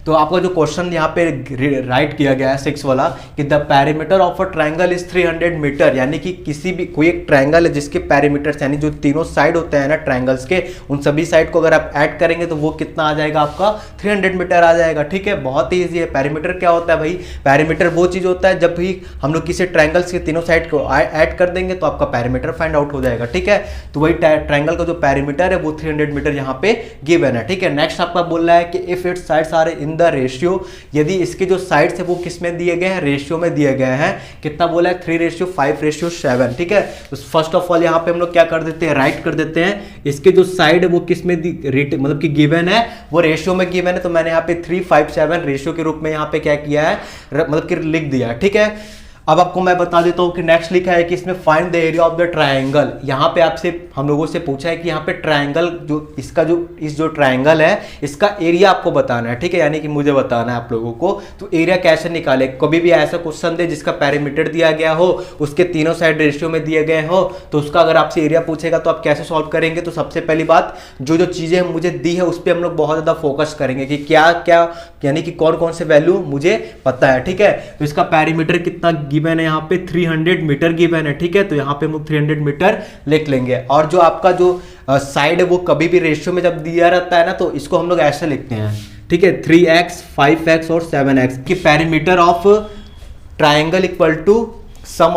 तो आपका जो क्वेश्चन यहाँ पे राइट किया गया है 6 वाला कि the perimeter of a triangle is 300 metre, यानी कि किसी भी कोई एक ट्रायंगल है जिसके पेरीमीटर्स यानी जो तीनों साइड होते हैं ना ट्रायंगल्स के, उन सभी साइड को अगर आप ऐड करेंगे तो वो कितना आ जाएगा आपका 300 मीटर आ जाएगा। ठीक है, बहुत ही ईजी है। पेरीमीटर क्या होता है भाई, पेरीमीटर वो चीज होता है जब भी हम लोग किसी ट्रायंगल्स के तीनों साइड को ऐड कर देंगे तो आपका पेरीमीटर फाइंड आउट हो जाएगा। ठीक है, तो वही ट्रायंगल का जो पेरीमीटर है वो 300 मीटर यहाँ पे गिवन है। ठीक है, नेक्स्ट आपका बोल रहा है कि if its sides are in the ratio, यदि इसके जो साइड्स है वो किस में दिए गए हैं, रेशियो में दिए गए हैं। कितना बोला है 3:5:7। ठीक है, तो फर्स्ट ऑफ ऑल यहाँ पे हम लोग क्या कर देते हैं, राइट कर देते हैं इसके जो साइड है वो किस में मतलब कि गिवन है, वो रेशियो में गिवन है। तो मैंने यहाँ पे 3:5:7 रेशियो के रूप में यहाँ पे क्या किया है, मतलब कि लिख दिया। ठीक है, अब आपको मैं बता देता हूँ कि नेक्स्ट लिखा है कि इसमें find the area of the triangle. यहाँ पे आपसे हम लोगों से पूछा है कि यहाँ पे ट्रायंगल जो इसका जो ट्रायंगल है इसका एरिया आपको बताना है। ठीक है, यानी कि मुझे बताना है आप लोगों को। तो एरिया कैसे निकाले, कभी भी ऐसा क्वेश्चन दे जिसका पेरीमीटर दिया गया हो, उसके तीनों साइड रेशियो में दिए गए हो, तो उसका अगर आपसे एरिया पूछेगा तो आप कैसे सॉल्व करेंगे। तो सबसे पहली बात जो चीजें मुझे दी है उस पर हम लोग बहुत ज्यादा फोकस करेंगे कि क्या क्या यानी कि कौन कौन से वैल्यू मुझे पता है। ठीक है, तो इसका पेरीमीटर कितना गिवन है, यहाँ पे 300 मीटर गिवन है। ठीक है, तो यहाँ पे हम लोग 300 मीटर लिख लेंगे। और जो आपका जो साइड है वो कभी भी रेशियो में जब दिया रहता है ना तो इसको हम लोग ऐसे लिखते हैं। ठीक है, 3x 5x और 7x की perimeter of triangle equal to sum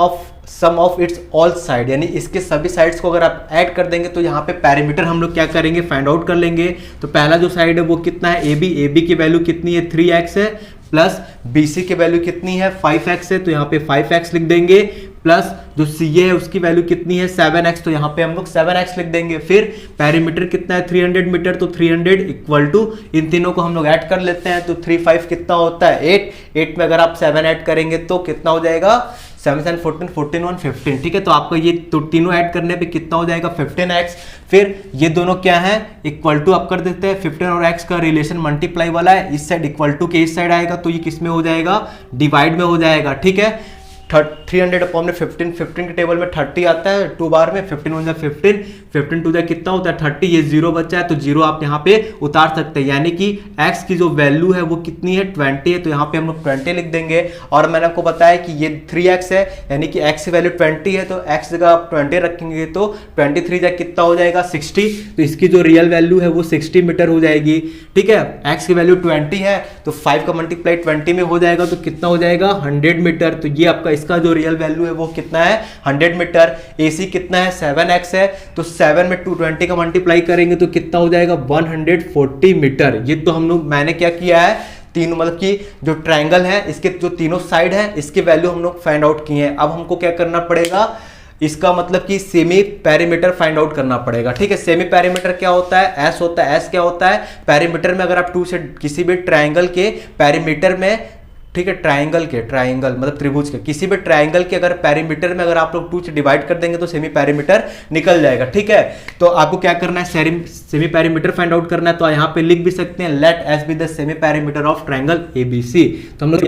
of its all side, यानी इसके सभी साइड्स को अगर आप ऐड कर देंगे तो यहाँ पे पेरीमीटर हम लोग क्या करेंगे, फाइंड आउट कर लेंगे। तो पहला जो साइड है वो कितना है, AB की वैल्यू कितनी है 3x है, प्लस BC की वैल्यू कितनी है 5x है, तो यहाँ पे 5x लिख देंगे, प्लस जो CA है उसकी वैल्यू कितनी है 7x, तो यहाँ पे हम लोग 7x लिख देंगे। फिर पेरीमीटर कितना है 300 मीटर, तो 300 इक्वल टू इन तीनों को हम लोग ऐड कर लेते हैं। तो 3 5 कितना होता है 8 में अगर आप 7 ऐड करेंगे तो कितना हो जाएगा 7 7 14 14 1 15। ठीक है, तो आपको ये तो तीनों ऐड करने पे कितना हो जाएगा 15x। फिर ये दोनों क्या है इक्वल टू आप कर देते हैं 15 और x का रिलेशन मल्टीप्लाई वाला है, इस साइड इक्वल टू के इस साइड आएगा तो ये किस में हो जाएगा, डिवाइड में हो जाएगा। ठीक है, 300 अपॉन में 15 के टेबल में 30 आता है 2 बार में, 15 1 15 15 2 कितना होता है 30, ये 0 बचा है तो 0 आप यहाँ पे उतार सकते हैं, यानी कि x की जो वैल्यू है वो कितनी है 20 है, तो यहाँ पे हम लोग 20 लिख देंगे। और मैंने आपको बताया कि ये 3x है यानी कि x की वैल्यू 20 है, तो x जगह आप 20 रखेंगे तो 23 जगह कितना हो जाएगा 60, तो इसकी जो रियल वैल्यू है वो 60 मीटर हो जाएगी। ठीक है, x की वैल्यू 20 है तो 5 का मल्टीप्लाई 20 में हो जाएगा तो कितना हो जाएगा 100 मीटर। तो ये आपका इसका जो रियल वैल्यू है वो कितना है 100 मीटर। AC कितना है 7x है, तो 7 में 220 का मल्टीप्लाई करेंगे तो कितना हो जाएगा 140 मीटर। ये तो हम लोग मैंने क्या किया है तीनों मतलब कि जो ट्रायंगल है इसके जो तीनों साइड है इसकी वैल्यू हम लोग फाइंड आउट किए हैं। अब हमको क्या करना पड़ेगा, इसका मतलब कि सेमी पेरीमीटर फाइंड आउट करना पड़ेगा। ठीक है, सेमी पेरीमीटर क्या होता है, S होता है। S क्या होता है, पेरीमीटर में अगर आप 2 से किसी भी ट्रायंगल के पेरीमीटर में, ठीक है, ट्रायंगल मतलब त्रिभुज के किसी भी ट्रायंगल के अगर पेरीमीटर में अगर आप लोग 2 से डिवाइड कर देंगे तो सेमी पेरीमीटर निकल जाएगा। ठीक है, तो आपको क्या करना है सेमी पेरीमीटर फाइंड आउट करना है, तो यहाँ पे लिख भी सकते हैं let S be the semi perimeter of triangle ABC। तो हम लोग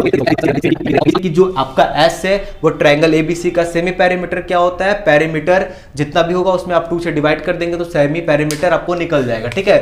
कि जो आपका S है वो ट्रायंगल ABC का सेमी पेरीमीटर क्या होता है, पेरीमीटर जितना भी होगा उसमें आप 2 से डिवाइड कर देंगे तो सेमी पेरीमीटर आपको निकल जाएगा। ठीक है,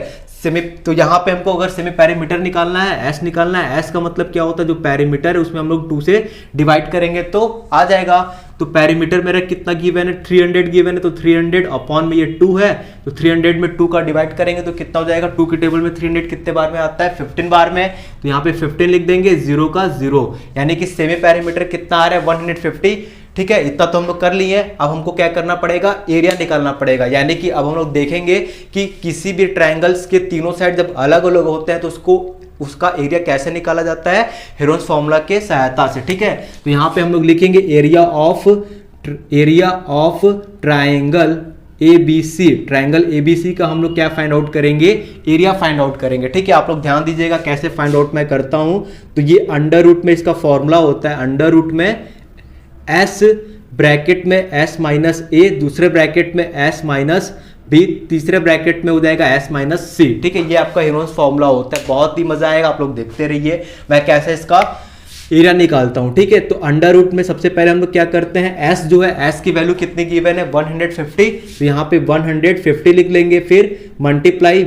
तो यहाँ पे हमको अगर सेमी पेरीमीटर निकालना है, S निकालना है, S का मतलब क्या होता है जो पेरीमीटर है उसमें हम लोग 2 से डिवाइड करेंगे तो आ जाएगा। तो पेरीमीटर मेरा कितना गिवन है 300 गिवन है, तो 300 अपॉन में ये 2 है तो 300 में 2 का डिवाइड करेंगे तो कितना हो जाएगा, 2 के टेबल में 300 कितने बार में आता है 15 बार में, तो यहाँ पे 15 लिख देंगे, 0 का 0, यानी कि सेमी पेरीमीटर कितना आ रहा है 150। ठीक है, इतना तो हम लोग कर लिए। अब हमको क्या करना पड़ेगा, एरिया निकालना पड़ेगा, यानी कि अब हम लोग देखेंगे कि किसी भी ट्रायंगल्स के तीनों साइड जब अलग अलग होते हैं तो उसका एरिया कैसे निकाला जाता है, हेरोन्स फॉर्मूला के सहायता से। ठीक है, तो यहाँ पे हम लोग लिखेंगे area of triangle ABC, triangle ABC का हम लोग क्या फाइंड आउट करेंगे, एरिया फाइंड आउट करेंगे। ठीक है, आप लोग ध्यान दीजिएगा कैसे फाइंड आउट मैं करता हूं। तो ये अंडर रूट में इसका फॉर्मूला होता है, अंडर रूट में S ब्रैकेट में S माइनस A, दूसरे ब्रैकेट में S माइनस B, तीसरे ब्रैकेट में हो जाएगा S माइनस C। ठीक है, ये आपका हेरोन्स फॉर्मूला होता है, बहुत ही मजा आएगा, आप लोग देखते रहिए मैं कैसे इसका एरिया निकालता हूं। ठीक है, तो अंडर रूट में सबसे पहले हम लोग क्या करते हैं, S जो है S की वैल्यू कितनी गिवन है 150, तो यहाँ पे 150 लिख लेंगे, फिर मल्टीप्लाई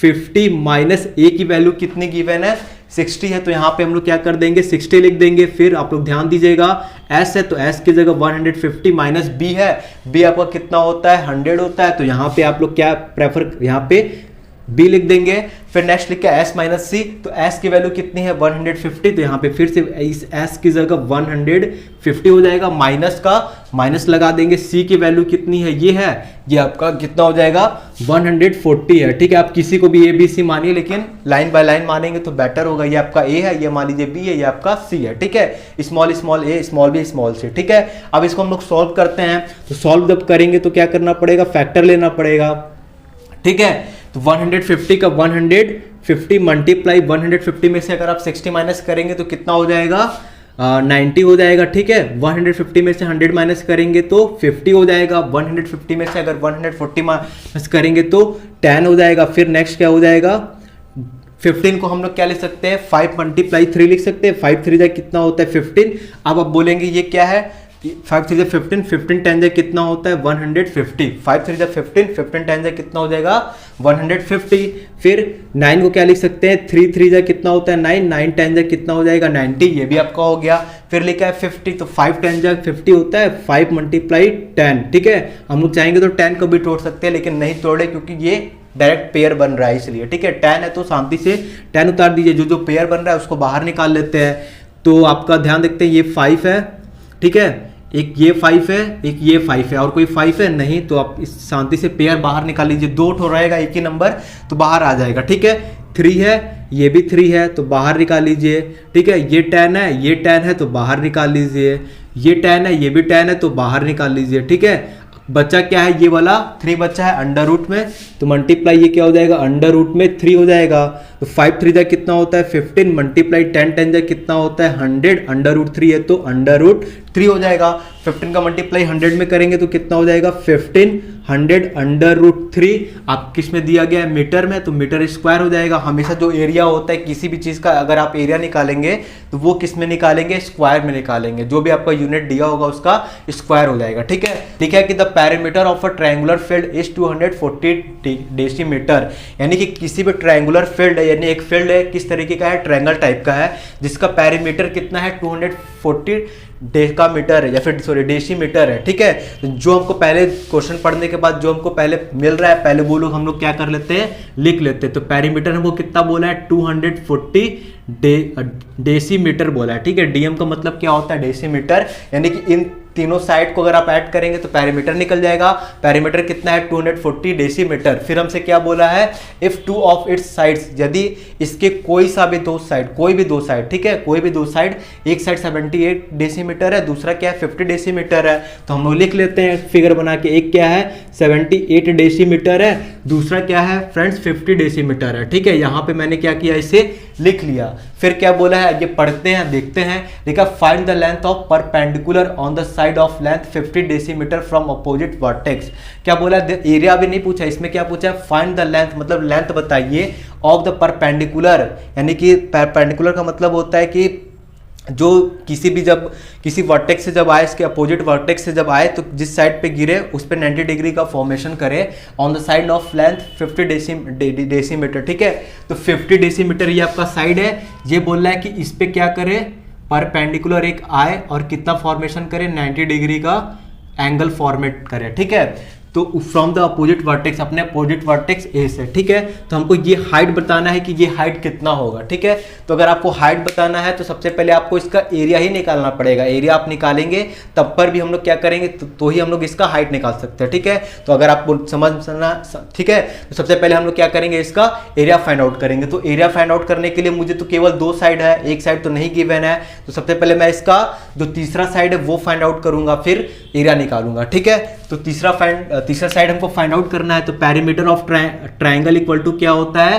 50 माइनस ए की वैल्यू कितनी गिवन है 60 है, तो यहाँ पे हम लोग क्या कर देंगे 60 लिख देंगे। फिर आप लोग ध्यान दीजिएगा एस है तो एस की जगह 150 माइनस बी है, बी आपका कितना होता है 100 होता है, तो यहाँ पे आप लोग क्या प्रेफर यहाँ पे बी लिख देंगे। फिर नेक्स्ट लिखा एस माइनस सी, तो एस की वैल्यू कितनी है 150, तो यहाँ पे फिर से इस एस की जगह 150 हो जाएगा, माइनस का माइनस लगा देंगे। सी की वैल्यू कितनी है ये आपका कितना हो जाएगा 140 है। ठीक है, आप किसी को भी ए बी सी मानिए, लेकिन लाइन बाय लाइन मानेंगे तो बेटर होगा। ये आपका ए है, ये मान लीजिए बी है, ये आपका सी है। ठीक है, स्मॉल स्मॉल ए स्मॉल बी स्मॉल सी। ठीक है, अब इसको हम लोग सॉल्व करते हैं, तो सॉल्व जब करेंगे तो क्या करना पड़ेगा, फैक्टर लेना पड़ेगा। ठीक है, तो 150 का 150 मल्टीप्लाई 150 में से अगर आप 60 माइनस करेंगे तो कितना हो जाएगा 90 हो जाएगा। ठीक है, 150 में से 100 माइनस करेंगे तो 50 हो जाएगा। 150 में से अगर 140 माइनस करेंगे तो 10 हो जाएगा। फिर नेक्स्ट क्या हो जाएगा 15 को हम लोग क्या लिख सकते हैं 5 मल्टीप्लाई 3 लिख सकते हैं। 5 3 कितना होता है 15। अब आप बोलेंगे ये क्या है 5 3 15, 15 10 कितना होता है 150। 5 3 15, 15 10 कितना हो जाएगा 150। फिर 9 को क्या लिख सकते हैं 3 3 कितना होता है 9, 9 10 कितना हो जाएगा 90, ये भी आपका हो गया। फिर लिखा है 50, तो 5 10 50 होता है 5 मल्टीप्लाई 10। ठीक है, हम लोग चाहेंगे तो 10 को भी तोड़ सकते हैं, लेकिन नहीं तोड़े क्योंकि ये डायरेक्ट पेयर बन रहा है इसलिए। ठीक है, 10 है तो शांति से 10 उतार दीजिए, जो पेयर बन रहा है उसको बाहर निकाल लेते हैं। तो आपका ध्यान देखते हैं ये 5 है। ठीक है, एक ये 5 है, एक ये 5 है, और कोई 5 है नहीं, तो आप इस शांति से पेयर बाहर निकाल लीजिए। 2 ठो रहेगा एक ही नंबर तो बाहर आ जाएगा। ठीक है, 3 है, ये भी 3 है तो बाहर निकाल लीजिए। ठीक है, ये 10 है, ये 10 है तो बाहर निकाल लीजिए। ये 10 है, ये भी 10 है तो बाहर निकाल लीजिए। ठीक है, बच्चा क्या है ये वाला 3 बच्चा है अंडर रूट में, तो मल्टीप्लाई ये क्या हो जाएगा अंडर रूट में 3 हो जाएगा। तो 5 3 कितना होता है 15 मल्टीप्लाई 10 10 कितना होता है 100, अंडर रूट 3 है तो अंडर रूट 3 हो जाएगा। 15 का मल्टीप्लाई 100 में करेंगे तो कितना हो जाएगा 1500 अंडर रूट 3। आप किस में दिया गया है मीटर में, तो मीटर स्क्वायर हो जाएगा। हमेशा जो एरिया होता है किसी भी चीज़ का अगर आप एरिया निकालेंगे तो वो किस में निकालेंगे स्क्वायर में निकालेंगे, जो भी आपका यूनिट दिया होगा उसका स्क्वायर हो जाएगा। ठीक है, लिखा है कि the parameter of a triangular field is 240 decimetre, यानी कि किसी भी ट्रायंगुलर फील्ड है, यानी एक फील्ड है किस तरीके का है ट्रायंगल टाइप का है, जिसका पैरामीटर कितना है 240 डेकामीटर है या फिर सॉरी डेसीमीटर है। ठीक है, तो जो हमको पहले क्वेश्चन पढ़ने के बाद जो हमको पहले मिल रहा है पहले वो लोग हम लोग क्या कर लेते हैं लिख लेते हैं। तो पैरामीटर हमको कितना बोला है 240 डेसीमीटर बोला है। ठीक है, डीएम का मतलब क्या होता है डेसीमीटर, यानी कि इन तीनों साइड को अगर आप ऐड करेंगे तो पैरामीटर निकल जाएगा। पैरामीटर कितना है 240 डेसीमीटर। फिर हमसे क्या बोला है if two of its sides, यदि इसके कोई सा भी दो साइड, कोई भी दो साइड, ठीक है कोई भी दो साइड, एक साइड 78 डेसीमीटर है दूसरा क्या है 50 डेसीमीटर है, तो हम लोग लिख लेते हैं फिगर बना के। एक क्या है 78 डेसीमीटर है, दूसरा क्या है फ्रेंड्स 50 डेसीमीटर है। ठीक है, यहाँ पे मैंने क्या किया इसे लिख लिया। फिर क्या बोला है ये पढ़ते हैं देखते हैं। देखा find the length of perpendicular on the side of length 50 decimetre from opposite vertex. क्या बोला एरिया भी नहीं पूछा, इसमें क्या पूछा है फाइंड द लेंथ, मतलब लेंथ बताइए ऑफ द परपेंडिकुलर, यानी कि परपेंडिकुलर का मतलब होता है कि जो किसी भी जब किसी वर्टेक्स से जब आए इसके अपोजिट वर्टेक्स से जब आए तो जिस साइड पे गिरे उस पे 90 डिग्री का फॉर्मेशन करे on the side of length 50 decimetre. ठीक है, तो 50 डेसीमीटर ये आपका साइड है। ये बोल रहा है कि इस पे क्या करे परपेंडिकुलर एक आए और कितना फॉर्मेशन करे 90 डिग्री का एंगल फॉर्मेट करे। ठीक है, तो फ्रॉम द अपोजिट वर्टेक्स, अपने अपोजिट वर्टेक्स ए से। ठीक है, तो हमको ये हाइट बताना है कि ये हाइट कितना होगा। ठीक है, तो अगर आपको हाइट बताना है तो सबसे पहले आपको इसका एरिया ही निकालना पड़ेगा। एरिया आप निकालेंगे तब पर भी हम लोग क्या करेंगे तो ही हम लोग इसका हाइट निकाल सकते हैं। ठीक है, तो अगर आपको समझना ठीक है, तो सबसे पहले हम लोग क्या करेंगे इसका एरिया फाइंड आउट करेंगे। तो एरिया फाइंड आउट करने के लिए मुझे तो केवल दो साइड है, एक साइड तो नहीं गिवन है, तो सबसे पहले मैं इसका जो तीसरा साइड है वो फाइंड आउट करूंगा फिर एरिया निकालूंगा। ठीक है, तो तीसरा साइड हमको फाइंड आउट करना है। तो perimeter of triangle equal to क्या होता है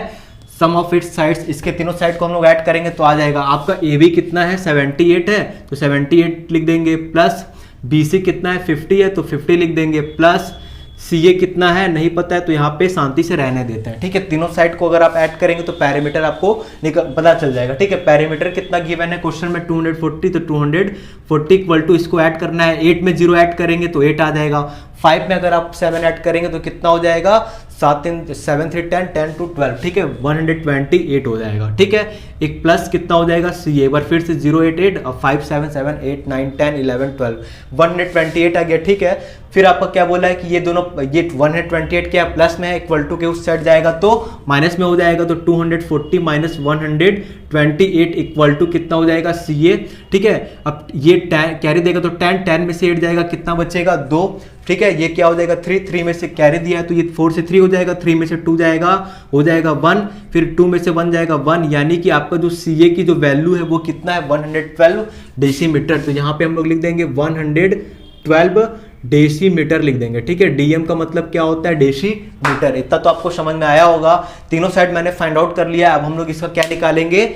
सम ऑफ इट्स साइड्स, इसके तीनों साइड को हम लोग ऐड करेंगे तो आ जाएगा। आपका ए बी कितना है 78 है तो 78 लिख देंगे, प्लस बी सी कितना है 50 है तो 50 लिख देंगे, प्लस सी ए कितना है नहीं पता है तो यहाँ पे शांति से रहने देते हैं। ठीक है, तीनों साइड को अगर आप ऐड करेंगे तो पैरामीटर आपको पता चल जाएगा। ठीक है, पैरामीटर कितना गिवन है क्वेश्चन में 240, तो 240 इक्वल टू इसको ऐड करना है। 8 में 0 ऐड करेंगे तो 8 आ जाएगा। 5 में अगर आप 7 ऐड करेंगे तो कितना हो जाएगा 7 3 7 3 10 10 2 12, ठीक है 128 हो जाएगा, ठीक है। एक प्लस कितना हो जाएगा सी, एक बार फिर से 088 और 5 7 7 8 9 10 11 12 128 आ गया, ठीक है। फिर आपका क्या बोला है कि ये दोनों, ये 128 क्या प्लस में है, इक्वल टू के उस साइड जाएगा तो माइनस में हो जाएगा, तो 240 माइनस 128 इक्वल टू कितना हो जाएगा सी ए, ठीक है। अब ये कैरी देगा तो 10 में से 8 जाएगा, कितना बचेगा 2, ठीक है। ये क्या हो जाएगा 3 में से कैरी दिया है तो ये 4 से 3 हो जाएगा, 3 में से 2 जाएगा हो जाएगा 1, फिर 2 में से 1 जाएगा 1, यानी कि आपका जो सी ए की जो वैल्यू है वो कितना है 112 डेसीमीटर। तो यहाँ पे हम लोग लिख देंगे 112 डेसीमीटर लिख देंगे, ठीक है। डीएम का मतलब क्या होता है डेसीमीटर। इतना तो आपको समझ में आया होगा। तीनों साइड मैंने फाइंड आउट कर लिया। अब हम लोग इसका क्या निकालेंगे,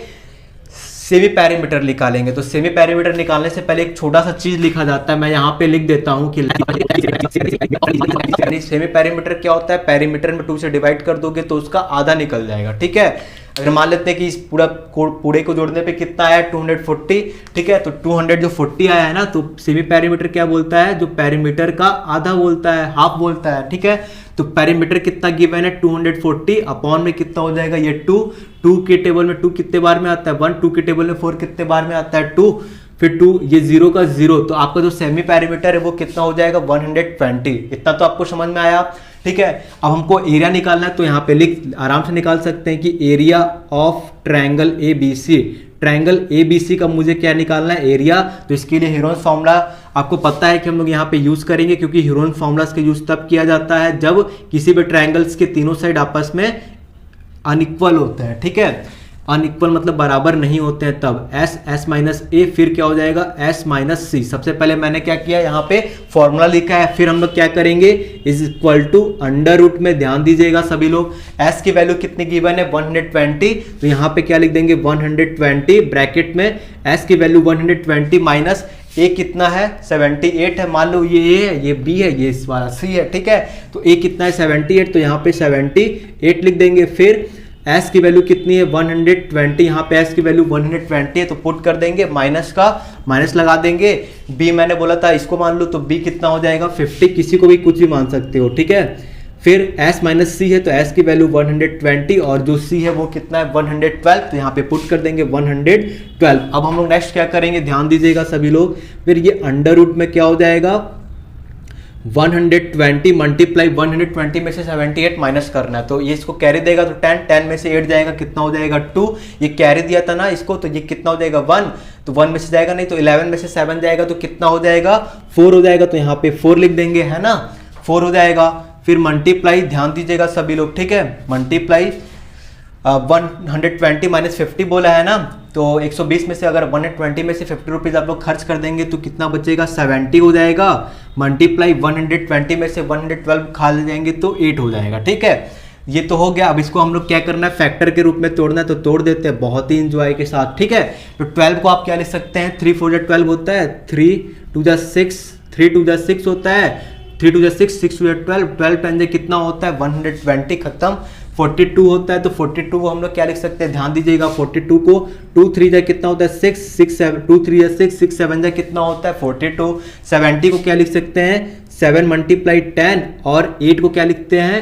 सेमी पैरामीटर निकालेंगे। तो सेमी पैरामीटर निकालने से पहले एक छोटा सा चीज लिखा जाता है, मैं यहाँ पे लिख देता हूँ कि सेमी पैरामीटर क्या होता है, पैरामीटर में 2 से डिवाइड कर दोगे तो उसका आधा निकल जाएगा, ठीक है। अगर मान लेते हैं कि इस पूरे को जोड़ने पे कितना आया 240, ठीक है। तो 200 जो 40 आया है ना, तो सेमी पैरामीटर क्या बोलता है, जो पैरामीटर का आधा बोलता है, हाफ बोलता है, ठीक है। तो पैरामीटर कितना गिवन है 240 अपॉन में कितना हो जाएगा ये 2 के टेबल में 2 कितने बार में आता है 1, 2 के टेबल में 4 कितने बार में आता है 2, फिर 2 ये 0 का 0, तो आपका जो सेमी पैरामीटर है वो कितना हो जाएगा 120। इतना तो आपको समझ में आया, ठीक है। अब हमको एरिया निकालना है, तो यहाँ पे आराम से निकाल सकते हैं कि area of triangle ABC, triangle ABC का मुझे क्या निकालना है एरिया। तो इसके लिए हीरोन्स फॉर्मूला आपको पता है कि हम लोग यहाँ पे यूज करेंगे, क्योंकि हीरोन फॉर्मूलास का यूज तब किया जाता है जब किसी भी ट्रायंगल्स के तीनों साइड आपस में अनइक्वल होते हैं, ठीक है। अनइक्वल मतलब बराबर नहीं होते हैं, तब S माइनस ए, फिर क्या हो जाएगा S माइनस सी। सबसे पहले मैंने क्या किया, यहाँ पे फॉर्मूला लिखा है, फिर हम लोग क्या करेंगे is equal to under root में, ध्यान दीजिएगा सभी लोग। S की वैल्यू कितनी गिवन है 120, तो यहाँ पे क्या लिख देंगे 120 ब्रैकेट में S की वैल्यू 120 माइनस ए कितना है 78 है, मान लो ये ए है, ये बी है, ये इस वाला सी है, ठीक है। तो ए कितना है 78, तो यहाँ पे 78 लिख देंगे। फिर S की वैल्यू कितनी है 120, यहाँ पे S की वैल्यू 120 है, तो पुट कर देंगे, माइनस का माइनस लगा देंगे। B मैंने बोला था इसको मान लो, तो B कितना हो जाएगा 50, किसी को भी कुछ भी मान सकते हो, ठीक है। फिर S माइनस सी है, तो S की वैल्यू 120 और जो C है वो कितना है 112, तो यहाँ पे पुट कर देंगे 112। अब हम लोग नेक्स्ट क्या करेंगे, ध्यान दीजिएगा सभी लोग। फिर ये अंडर रूट में क्या हो जाएगा 120 मल्टीप्लाई 120 में से 78 माइनस करना है, तो ये इसको कैरी देगा तो 10 में से 8 जाएगा, कितना हो जाएगा 2। ये कैरी दिया था ना इसको, तो ये कितना हो जाएगा 1, तो 1 में से जाएगा नहीं, तो 11 में से 7 जाएगा, तो कितना हो जाएगा 4 हो जाएगा, तो यहाँ पे 4 लिख देंगे, है ना 4 हो जाएगा। फिर मल्टीप्लाई, ध्यान दीजिएगा सभी लोग, ठीक है। मल्टीप्लाई 120 माइनस 50 बोला है ना, तो 120 में से अगर 120 में से 50 रुपीज़ आप लोग खर्च कर देंगे तो कितना बचेगा 70 हो जाएगा। मल्टीप्लाई 120 में से 112 खा ले जाएंगे तो 8 हो जाएगा, ठीक है। ये तो हो गया। अब इसको हम लोग क्या करना है, फैक्टर के रूप में तोड़ना है, तो तोड़ देते हैं बहुत ही इंजॉय के साथ, ठीक है। तो 12 को आप क्या लिख सकते हैं, 3 4 12 होता है, 3 2 6, 3 2 6 होता है, 3 2 6, 6 2 12, 12 10 कितना होता है 120, खत्म। 42 होता है, तो 42 को हम लोग क्या लिख सकते हैं, ध्यान दीजिएगा। 42 को 2 3 जा कितना होता है 6 6 7, 2 3 जा 6 6 7 जा कितना होता है 42। 70 को क्या लिख सकते हैं 7 मल्टीप्लाई 10, और 8 को क्या लिखते हैं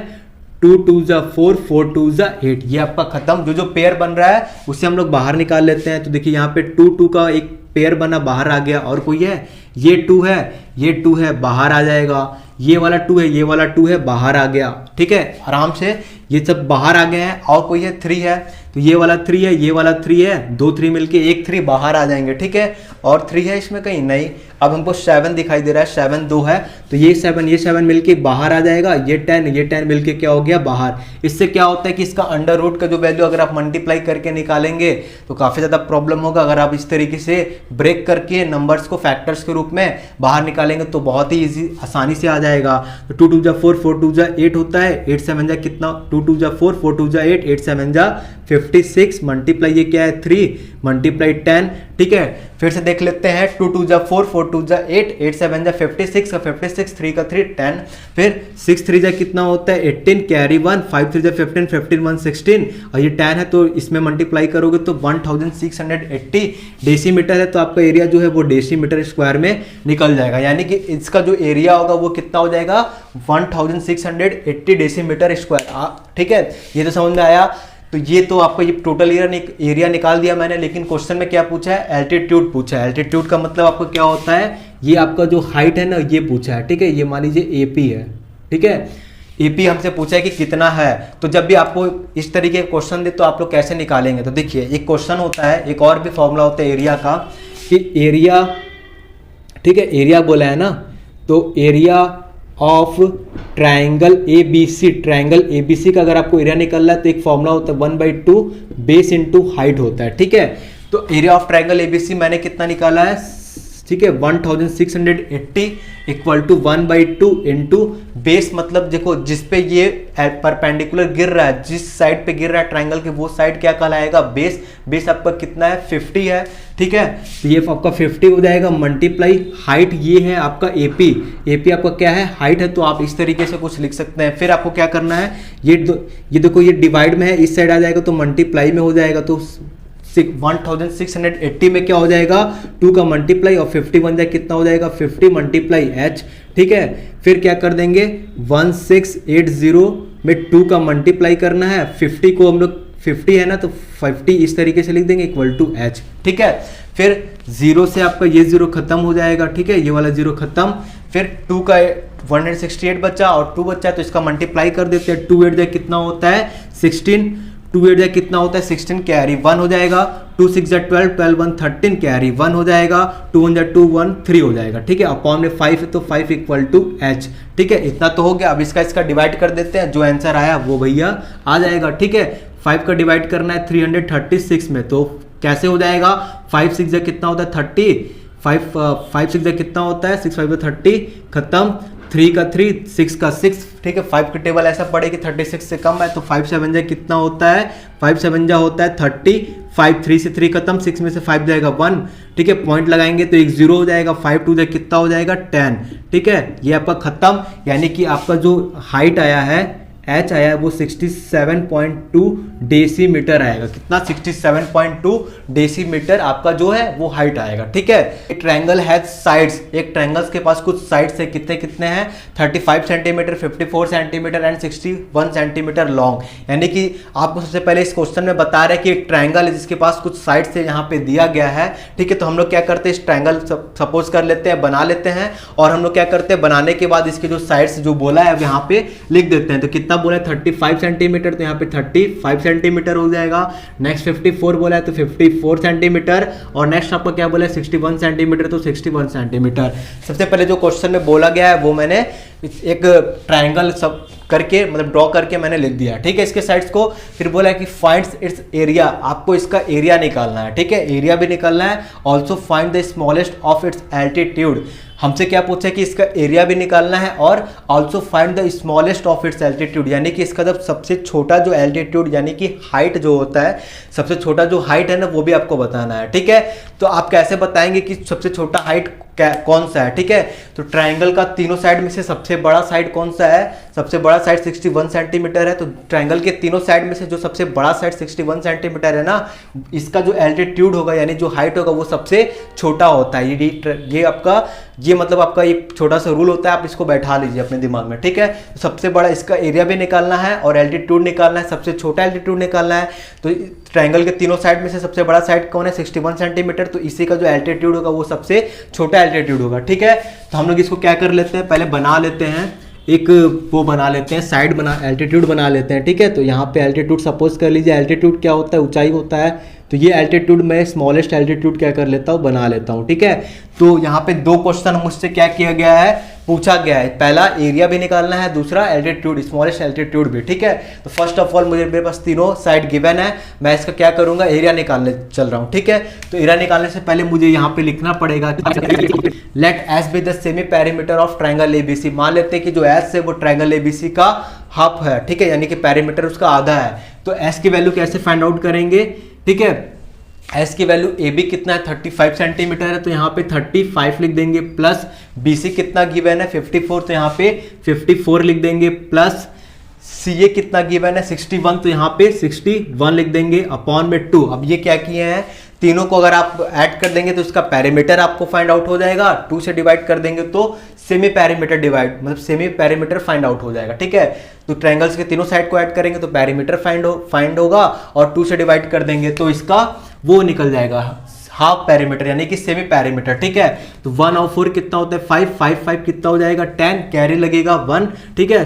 2 2 जा 4 4 2 जा 8। ये आपका खत्म। जो पेयर बन रहा है उसे हम लोग बाहर निकाल लेते हैं। तो देखिए यहाँ पे 2 2 का एक पेयर बना, बाहर आ गया। और कोई है, ये 2 है, ये 2 है, बाहर आ जाएगा। ये वाला 2 है, ये वाला 2 है, बाहर आ गया, ठीक है। आराम से ये सब बाहर आ गए हैं। और कोई है 3 है, तो ये वाला 3 है, ये वाला 3 है, 2 3 मिलके एक 3 बाहर आ जाएंगे, ठीक है। और 3 है इसमें कहीं नहीं। अब हमको 7 दिखाई दे रहा है, 7 2 है, तो ये 7 मिलके बाहर आ जाएगा। ये 10 मिलके क्या हो गया बाहर। इससे क्या होता है कि इसका अंडर रूट का जो वैल्यू अगर आप मल्टीप्लाई करके निकालेंगे तो काफी ज्यादा प्रॉब्लम होगा। अगर आप इस तरीके से ब्रेक करके नंबर्स को फैक्टर्स के रूप में बाहर निकालेंगे तो बहुत ही इजी, आसानी से आ जाएगा। तो 2 2 जा 4 4 2 जा 8 होता है, 8 7 जा कितना, 2 2 जा 4 4 2 जा 8 8 7 जा 56 मल्टीप्लाई ये क्या है 3 मल्टीप्लाई 10, ठीक है। फिर से देख लेते हैं, 2 2 जा 4, 4 2 जा 8, 8 7 जा 56 का 56, 3 का 3 10, फिर 6 3 जा कितना होता है 18, कैरी 1, 5 3 जा 15, 15 1 16, और ये 10 है तो इसमें मल्टीप्लाई करोगे तो 1680 डेसीमीटर है, तो आपका एरिया जो है वो डेसीमीटर स्क्वायर में निकल जाएगा, यानी कि इसका जो एरिया होगा वो कितना हो जाएगा 1680 डेसीमीटर स्क्वायर, ठीक है। ये तो समझ में आया। तो ये तो आपको ये टोटल एरिया निकाल दिया मैंने, लेकिन क्वेश्चन में क्या पूछा है, एल्टीट्यूड पूछा है। एल्टीट्यूड का मतलब आपको क्या होता है, ये आपका जो हाइट है ना ये पूछा है, ठीक है। ये मान लीजिए एपी है, ठीक है, एपी हमसे पूछा है कि कितना है। तो जब भी आपको इस तरीके का क्वेश्चन दे तो आप लोग कैसे निकालेंगे, तो देखिए एक क्वेश्चन होता है, एक और भी फॉर्मूला होता है एरिया का, कि एरिया, ठीक है, एरिया बोला है ना, तो area of triangle ABC, triangle ABC का अगर आपको एरिया निकलना है तो एक फॉर्मूला होता है 1/2 बेस इंटू हाइट होता है, ठीक है। तो एरिया ऑफ ट्राइंगल ABC मैंने कितना निकाला है, ठीक है, 1680 इक्वल टू 1/2 इंटू बेस, मतलब देखो जिस पे ये परपेंडिकुलर गिर रहा है, जिस साइड पे गिर रहा है ट्राइंगल के, वो साइड क्या कहलाएगा, बेस। बेस आपका कितना है 50 है, ठीक है। तो ये आपका 50 हो जाएगा, मल्टीप्लाई हाइट ये है आपका AP आपका क्या है हाइट है, तो आप इस तरीके से कुछ लिख सकते हैं। फिर आपको क्या करना है, ये देखो ये डिवाइड में है, इस साइड आ जाएगा तो मल्टीप्लाई में हो जाएगा, तो 1680 में क्या हो जाएगा 2 का मल्टीप्लाई, और 51 जाए कितना हो जाएगा 50 मल्टीप्लाई H, ठीक है। फिर क्या कर देंगे 1680 में 2 का मल्टीप्लाई करना है, 50 को हम लोग 50 है ना तो 50 इस तरीके से लिख देंगे इक्वल टू H, ठीक है। फिर 0 से आपका ये 0 खत्म हो जाएगा, ठीक है, ये वाला 0 खत्म। फिर 2 का 168 बचा और 2 बचा, तो इसका मल्टीप्लाई कर देते हैं, 2 8 जाए कितना होता है 16, 2 8 जाए कितना होता है 16, कैरी 1 हो जाएगा, 2 6 जा 12, 12 1 13, कैरी 1 हो जाएगा, 2 1 जा 2 1 3 हो जाएगा, ठीक है। अपॉन में 5 है तो 5 इक्वल टू H, ठीक है। इतना तो हो गया। अब इसका डिवाइड कर देते हैं, जो आंसर आया वो भैया आ जाएगा, ठीक है। 5 का डिवाइड करना है 336 में, तो कैसे हो जाएगा, 5 6 जा कितना होता है 30, 5 6 जा कितना होता है 6 5 जा 30 खत्म, 3 का 3, 6 का 6, ठीक है। 5 की टेबल ऐसा पड़े कि 36 से कम है, तो 5 7 जा कितना होता है 5 7 जा होता है 30, 5 3 से 3 खत्म, 6 में से 5 जाएगा 1, ठीक है। पॉइंट लगाएंगे तो एक 0 हो जाएगा, 5 2 जा कितना हो जाएगा 10, ठीक है। ये आपका खत्म, यानी कि आपका जो हाइट आया है H आया है वो 67.2 डेसीमीटर आएगा। कितना 67.2 डेसीमीटर आपका जो है वो हाइट आएगा, ठीक है। एक ट्रायंगल हैज साइड्स, एक ट्रायंगल्स के पास कुछ साइड्स है, कितने कितने हैं 35 centimetre, 54 centimetre and 61 centimetre long. यानी कि आपको सबसे पहले इस क्वेश्चन में बता रहे हैं कि एक ट्रायंगल है जिसके पास कुछ साइड्स है, यहाँ पे दिया गया है, ठीक है। तो हम लोग क्या करते हैं, इस ट्रायंगल सपोज कर लेते हैं, बना लेते हैं, और हम लोग क्या करते हैं, बनाने के बाद इसके जो साइड्स जो बोला है यहाँ पे लिख देते हैं। तो कितना बोला है 35 सेंटीमीटर, तो यहाँ पे 35 सेंटीमीटर हो जाएगा। नेक्स्ट 54 बोला है तो 54 सेंटीमीटर, और नेक्स्ट आपको क्या बोला है 61 सेंटीमीटर, तो 61 सेंटीमीटर। सबसे पहले जो क्वेश्चन में बोला गया है वो मैंने एक ट्रायंगल सब करके मतलब ड्रॉ करके मैंने लिख दिया, ठीक है, इसके साइड्स को। फिर बोला है कि फाइंड्स इट्स एरिया, आपको इसका एरिया निकालना है, ठीक है, एरिया भी निकालना है। Also find the smallest of its altitude, हमसे क्या पूछा है कि इसका एरिया भी निकालना है, और also find the smallest of its altitude, यानी कि इसका जब सबसे छोटा जो एल्टीट्यूड यानी कि हाइट जो होता है, सबसे छोटा जो हाइट है ना वो भी आपको बताना है, ठीक है। तो आप कैसे बताएंगे कि सबसे छोटा हाइट कौन सा है, ठीक है। तो ट्रायंगल का तीनों साइड में से सबसे बड़ा साइड कौन सा है, सबसे बड़ा साइड 61 सेंटीमीटर है। तो ट्रायंगल के तीनों साइड में से जो सबसे बड़ा साइड 61 सेंटीमीटर है ना, इसका जो एल्टीट्यूड होगा यानी जो हाइट होगा वो सबसे छोटा होता है। ये आपका ये मतलब आपका एक छोटा सा रूल होता है, आप इसको बैठा लीजिए अपने दिमाग में, ठीक है। तो सबसे बड़ा इसका एरिया भी निकालना है और एल्टीट्यूड निकालना है, सबसे छोटा एल्टीट्यूड निकालना है। तो ट्रायंगल के तीनों साइड में से सबसे बड़ा साइड कौन है 61 सेंटीमीटर, तो इसी का जो एल्टीट्यूड होगा वो सबसे छोटा एल्टीट्यूड होगा, ठीक है। तो हम लोग इसको क्या कर लेते हैं, पहले बना लेते हैं, एक वो बना लेते हैं, साइड बना एल्टीट्यूड बना लेते हैं, ठीक है। तो यहाँ पे एल्टीट्यूड सपोज कर लीजिए, एल्टीट्यूड क्या होता है, ऊंचाई होता है। तो ये एल्टीट्यूड मैं स्मॉलेस्ट एल्टीट्यूड क्या कर लेता हूँ, बना लेता हूँ, ठीक है। तो यहाँ पे दो क्वेश्चन मुझसे क्या किया गया है, पूछा गया है। पहला एरिया भी निकालना है, दूसरा एल्टीट्यूड, स्मॉलेस्ट एल्टीट्यूड भी, ठीक है। तो फर्स्ट ऑफ ऑल मेरे पास तीनों साइड गिवन है, मैं इसका क्या करूंगा, एरिया निकालने चल रहा हूं, ठीक है। तो एरिया निकालने से पहले मुझे यहाँ पे लिखना पड़ेगा let S be the semi perimeter of triangle ABC. मान लेते हैं कि जो एस है वो ट्राइंगल एबीसी का हाफ है, ठीक है, यानी कि पेरीमीटर उसका आधा है। तो एस की वैल्यू कैसे फाइंड आउट करेंगे, ठीक है। एस की वैल्यू ए बी कितना है 35 सेंटीमीटर है, तो यहाँ पे 35 लिख देंगे, प्लस बी सी कितना गिवन है 54, तो यहाँ पे 54 लिख देंगे, प्लस सी ए कितना गिवन है 61, तो यहाँ पे 61 लिख देंगे, अपॉन में 2। अब ये क्या किए हैं, तीनों को अगर आप ऐड कर देंगे तो उसका पेरीमीटर आपको फाइंड आउट हो जाएगा, 2 से डिवाइड कर देंगे तो सेमी पेरीमीटर डिवाइड मतलब सेमी पेरीमीटर फाइंड आउट हो जाएगा, ठीक है। तो ट्रायंगल्स के तीनों साइड को ऐड करेंगे तो पेरीमीटर फाइंड होगा, और 2 से डिवाइड कर देंगे तो इसका वो निकल जाएगा हाफ पेरीमीटर यानी कि सेमी पेरीमीटर, ठीक है। तो 1 और 4 कितना होता है 5 कितना हो जाएगा 10, कैरी लगेगा 1, ठीक है।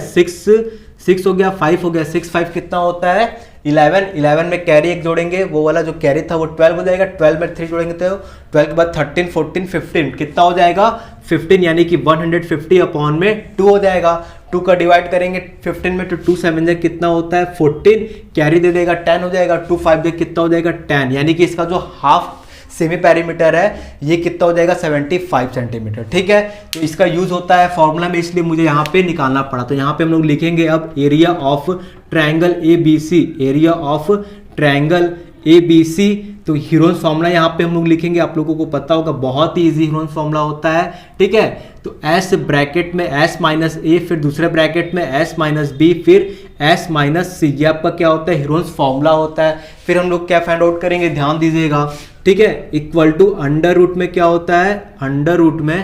6 हो गया, 5 हो गया, 6 5 कितना होता है 11 में कैरी एक जोड़ेंगे, वो वाला जो कैरी था वो 12 हो जाएगा, 12 में 3 जोड़ेंगे तो 12 के बाद 13 14 15 कितना हो जाएगा 15, यानी कि 150 अपॉन में 2 हो जाएगा। 2 का डिवाइड करेंगे 15 में तो 2 7 जा कितना होता है 14, कैरी दे देगा 10 हो जाएगा, 2 5 जा कितना हो जाएगा 10, यानी कि इसका जो हाफ सेमी पेरीमीटर है ये कितना हो जाएगा 75 सेंटीमीटर, ठीक है। तो इसका यूज होता है फॉर्मूला में, इसलिए मुझे यहाँ पे निकालना पड़ा। तो यहाँ पे हम लोग लिखेंगे अब area of triangle ABC, area of triangle ABC. तो हीरोन्स फॉर्मूला यहाँ पे हम लोग लिखेंगे, आप लोगों को पता होगा, बहुत ही इजी हीरोन्स फॉर्मूला होता है, ठीक है। तो एस ब्रैकेट में एस माइनस ए, फिर दूसरे ब्रैकेट में एस माइनस बी, फिर एस माइनस सी, ये आपका क्या होता है हीरोन्स फॉर्मूला होता है। फिर हम लोग क्या फाइंड आउट करेंगे, ध्यान दीजिएगा, ठीक है। इक्वल टू अंडर रूट में क्या होता है, अंडर रूट में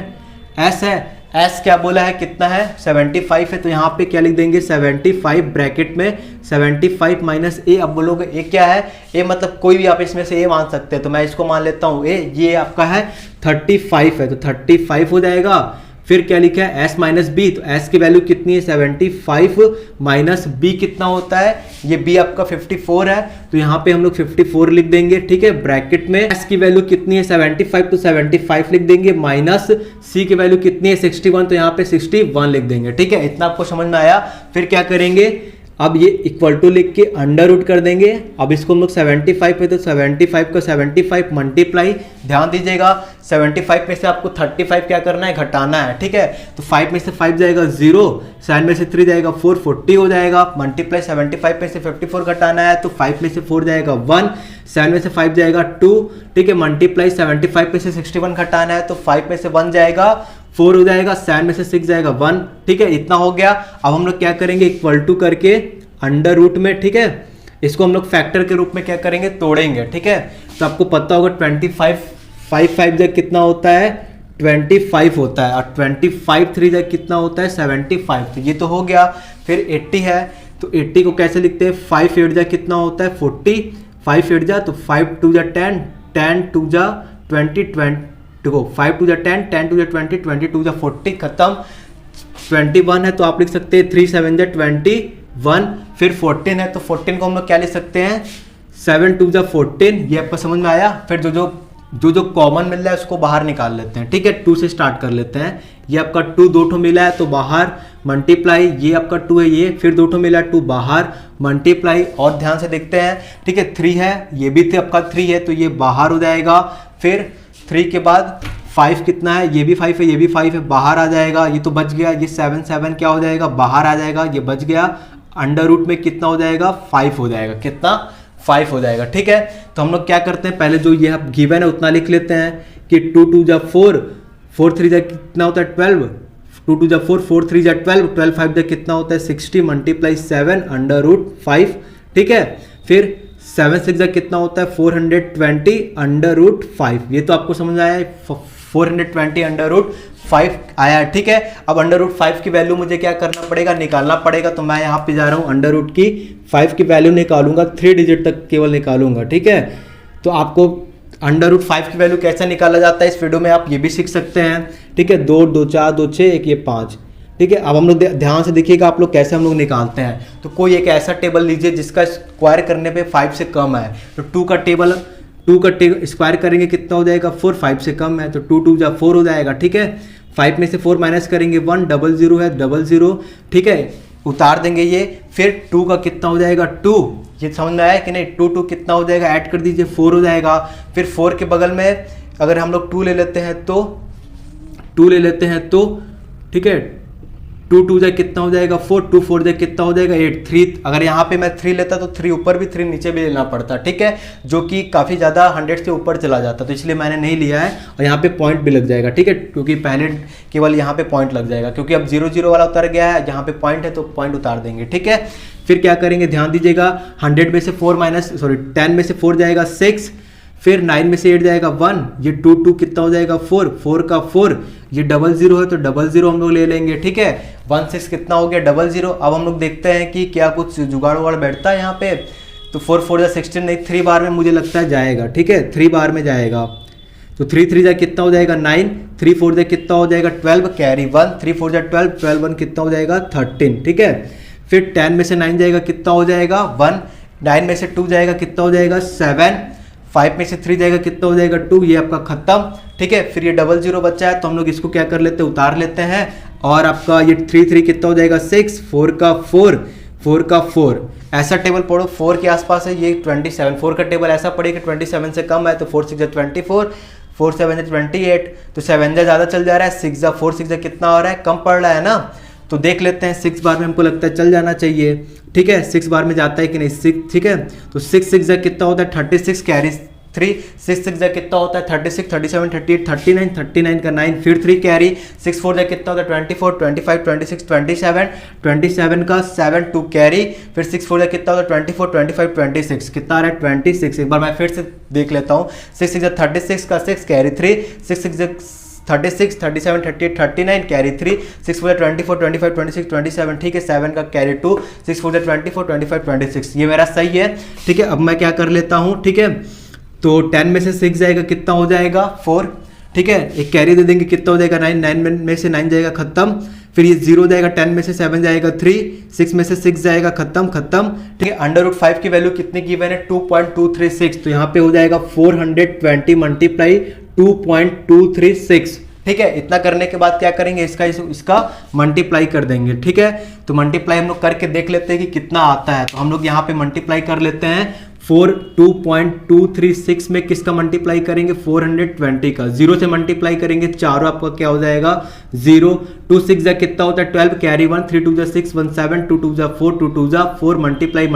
एस है, एस क्या बोला है कितना है 75 है, तो यहाँ पे क्या लिख देंगे 75 ब्रैकेट में 75 माइनस ए। अब बोलोगे ए क्या है, ए मतलब कोई भी आप इसमें से ए मान सकते हैं, तो मैं इसको मान लेता हूँ ए, ये आपका है 35 है, तो 35 हो जाएगा। फिर क्या लिखा है एस माइनस बी, तो एस की वैल्यू कितनी है 75 माइनस बी कितना होता है, ये बी आपका 54 है, तो यहाँ पे हम लोग 54 लिख देंगे, ठीक है। ब्रैकेट में एस की वैल्यू कितनी है 75, तो 75 लिख देंगे, माइनस सी की वैल्यू कितनी है 61, तो यहाँ पे 61 लिख देंगे, ठीक है। इतना आपको समझ में आया। फिर क्या करेंगे, अब ये इक्वल टू लिख के अंडर रूट कर देंगे। अब इसको हम लोग 75 है तो 75 का 75 मल्टीप्लाई, ध्यान दीजिएगा 75 में से आपको 35 क्या करना है घटाना है, ठीक है। तो 5 में से 5 जाएगा 0, 7 में से 3 जाएगा 4, 40 हो जाएगा, मल्टीप्लाई 75 में से 54 घटाना है तो 5 में से 4 जाएगा 1, 7 में से 5 जाएगा 2, ठीक है। मल्टीप्लाई 75 में से 61 घटाना है तो 5 में से 1 जाएगा 4 हो जाएगा, 7 में से 6 जाएगा 1, ठीक है। इतना हो गया। अब हम लोग क्या करेंगे इक्वल टू करके अंडर रूट में, ठीक है, इसको हम लोग फैक्टर के रूप में क्या करेंगे तोड़ेंगे, ठीक है। तो आपको पता होगा 5 जब कितना होता है 25 होता है, और 25 3 जब कितना होता है 75, तो ये तो हो गया। फिर 80 है, तो 80 को कैसे लिखते हैं 5 8 जा कितना होता है 40, 5 8 जा तो 5 2 जा 10, 10 2 जा 20, 5 2 जा 10, 10 2 जा 20, 20 2 जा 40, खत्म। 21 है तो आप लिख सकते हैं 3 7 जा 21, फिर 14 है तो 14 को हम लोग क्या लिख सकते हैं 7 2 जा 14, ये आपको समझ में आया। फिर जो कॉमन मिल रहा है उसको बाहर निकाल लेते हैं, ठीक है। 2 से स्टार्ट कर लेते हैं, ये आपका 2 2 ठो मिला है तो बाहर मल्टीप्लाई, ये आपका 2 है, ये फिर 2 ठो मिला है 2 बाहर मल्टीप्लाई, और ध्यान से देखते हैं, ठीक है। 3 है, ये भी थे आपका 3 है तो ये बाहर हो जाएगा। फिर 3 के बाद 5 कितना है, ये भी 5 है, ये भी 5 है, बाहर आ जाएगा, ये तो बच गया। ये 7 7 क्या हो जाएगा बाहर आ जाएगा, ये बच गया। अंडर रूट में कितना हो जाएगा 5 हो जाएगा, कितना 5 हो जाएगा, ठीक है। तो हम लोग क्या करते हैं पहले जो ये गिवन है उतना लिख लेते हैं कि 2 2 जा 4, 4 3 जा कितना होता है 12, 2 2 जा 4, 4 3 जा 12, 12 5 जा कितना होता है 60 मल्टीप्लाई 7 अंडर रूट 5, ठीक है। फिर 7 6 जा कितना होता है 420 अंडर रूट 5, ये तो आपको समझ आया है 420 अंडर रूट 5 आया, ठीक है। अब अंडर रूट 5 की वैल्यू मुझे क्या करना पड़ेगा निकालना पड़ेगा, तो मैं यहाँ पे जा रहा हूँ अंडर रूट की 5 की वैल्यू निकालूंगा, 3 डिजिट तक केवल निकालूंगा, ठीक है। तो आपको अंडर रूट 5 की वैल्यू कैसे निकाला जाता है इस वीडियो में आप ये भी सीख सकते हैं, ठीक है। 2 2 4 2 6 1 ये 5, ठीक है। अब हम लोग ध्यान से देखिएगा आप लोग कैसे हम लोग निकालते हैं। तो कोई एक ऐसा टेबल लीजिए जिसका स्क्वायर करने पे 5 से कम है, तो 2 का टेबल स्क्वायर करेंगे कितना हो जाएगा 4, 5 से कम है तो 2 2 जा 4 हो जाएगा, ठीक है। 5 में से 4 माइनस करेंगे 1, डबल जीरो है डबल जीरो, ठीक है, उतार देंगे ये। फिर 2 का कितना हो जाएगा 2, ये समझ में आया कि नहीं, 2 कितना हो जाएगा, ऐड कर दीजिए 4 हो जाएगा। फिर 4 के बगल में अगर हम लोग 2 ले लेते हैं तो ठीक है, 2 2 जाए कितना हो जाएगा 4, 2 4 जाए कितना हो जाएगा 8, 3 अगर यहाँ पे मैं 3 लेता तो 3 ऊपर भी 3 नीचे भी लेना पड़ता, ठीक है, जो कि काफ़ी ज़्यादा 100 से ऊपर चला जाता, तो इसलिए मैंने नहीं लिया है। और यहाँ पे पॉइंट भी लग जाएगा, ठीक है, क्योंकि पहले केवल यहाँ पे पॉइंट लग जाएगा, क्योंकि अब 0 0 वाला उतर गया है, जहाँ पे पॉइंट है तो पॉइंट उतार देंगे, ठीक है। फिर क्या करेंगे, ध्यान दीजिएगा, 100 में से 10 में से 4 जाएगा 6, फिर 9 में से 8 जाएगा 1, ये 2 2 कितना हो जाएगा 4, 4 का 4, ये डबल जीरो है तो डबल जीरो हम लोग ले लेंगे, ठीक है। 1 6 कितना हो गया डबल जीरो। अब हम लोग देखते हैं कि क्या कुछ जुगाड़ उगाड़ बैठता है यहाँ पे, तो 4 4 जा 16 नहीं, 3 बार में मुझे लगता है जाएगा, ठीक है, 3 बार में जाएगा, तो 3 3 जा कितना हो जाएगा 9, 3 4 जा कितना हो जाएगा 12, कैरी 1, 3 4 जा 12, 12 1 कितना हो जाएगा 13, ठीक है। फिर 10 में से 9 जाएगा कितना हो जाएगा 1, 9 में से 2 जाएगा कितना हो जाएगा 7, 5 में से 3 जाएगा कितना हो जाएगा 2, ये आपका खत्म, ठीक है। फिर ये डबल जीरो बचा है तो हम लोग इसको क्या कर लेते हैं, उतार लेते हैं, और आपका ये 3 3 कितना हो जाएगा 6, 4 का 4, 4 का 4, ऐसा टेबल पढ़ो 4 के आसपास है, ये 27, 4 का टेबल ऐसा पढ़े कि 27 से कम है, तो 4 6 जा 24, 4 7 जा 28, तो 7 जा ज़्यादा चल जा रहा है, 6 जा 4 6 जा कितना हो रहा है, कम पड़ रहा है ना, तो देख लेते हैं 6 बार में हमको लगता है चल जाना चाहिए, ठीक है, 6 बार में जाता है कि नहीं 6, ठीक है, तो 6 6 जा कितना होता है 36, कैरी 3, 6 6 जा कितना होता है 36, 37, 38, 39, 39 का 9, फिर 3 कैरी, 6 4 जा कितना होता है 24, 25, 26, 27, 27 का 7 2 कैरी, फिर 6 4 जा कितना होता है 24, 25, 26, कितना आ रहा है 26, एक बार मैं फिर से देख लेता हूँ, 6 6 जा 36 का 6 कैरी 3, 6 6 जा 36, 37, 38, 39 कैरी 3, 6 4 जा 24, 25, 26, 27, ठीक है, 7 का कैरी 2, 6 4 जा 24, 25, 26, ये मेरा सही है, ठीक है। अब मैं क्या कर लेता हूँ, ठीक है, तो 10 में से 6 जाएगा कितना हो जाएगा 4, ठीक है, एक कैरी दे देंगे कितना हो जाएगा 9, 9 में से 9 जाएगा खत्म, फिर ये 0 जाएगा, 10 में से 7 जाएगा 3, 6 में से 6 जाएगा खत्म, ठीक है। √5 की वैल्यू कितनी गिवन है 2.236, तो यहाँ पे हो जाएगा 420 मल्टीप्लाई 2.236, ठीक है। इतना करने के बाद क्या करेंगे, इसका मल्टीप्लाई कर देंगे, ठीक है, तो मल्टीप्लाई हम लोग करके देख लेते हैं कि कितना आता है, तो हम लोग यहाँ पे मल्टीप्लाई कर लेते हैं 2.236 में किसका मल्टीप्लाई करेंगे 420 का, 0 से मल्टीप्लाई करेंगे, चारों आपका क्या हो जाएगा 0, 2 6 जा कितना होता है 12, कैरी 1, 3 2 जा 6, 1 7, 2 2 जा 4, 2 2 जा 4, मल्टीप्लाई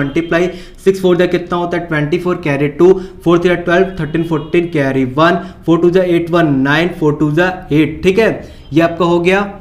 6 4 जा कितना होता है 24, कैरी 2, 4 3 जा 12, 13 14 कैरी 1, 4 2 जा 8 1 9, 4 2 जा 8, ठीक है, ये आपका हो गया।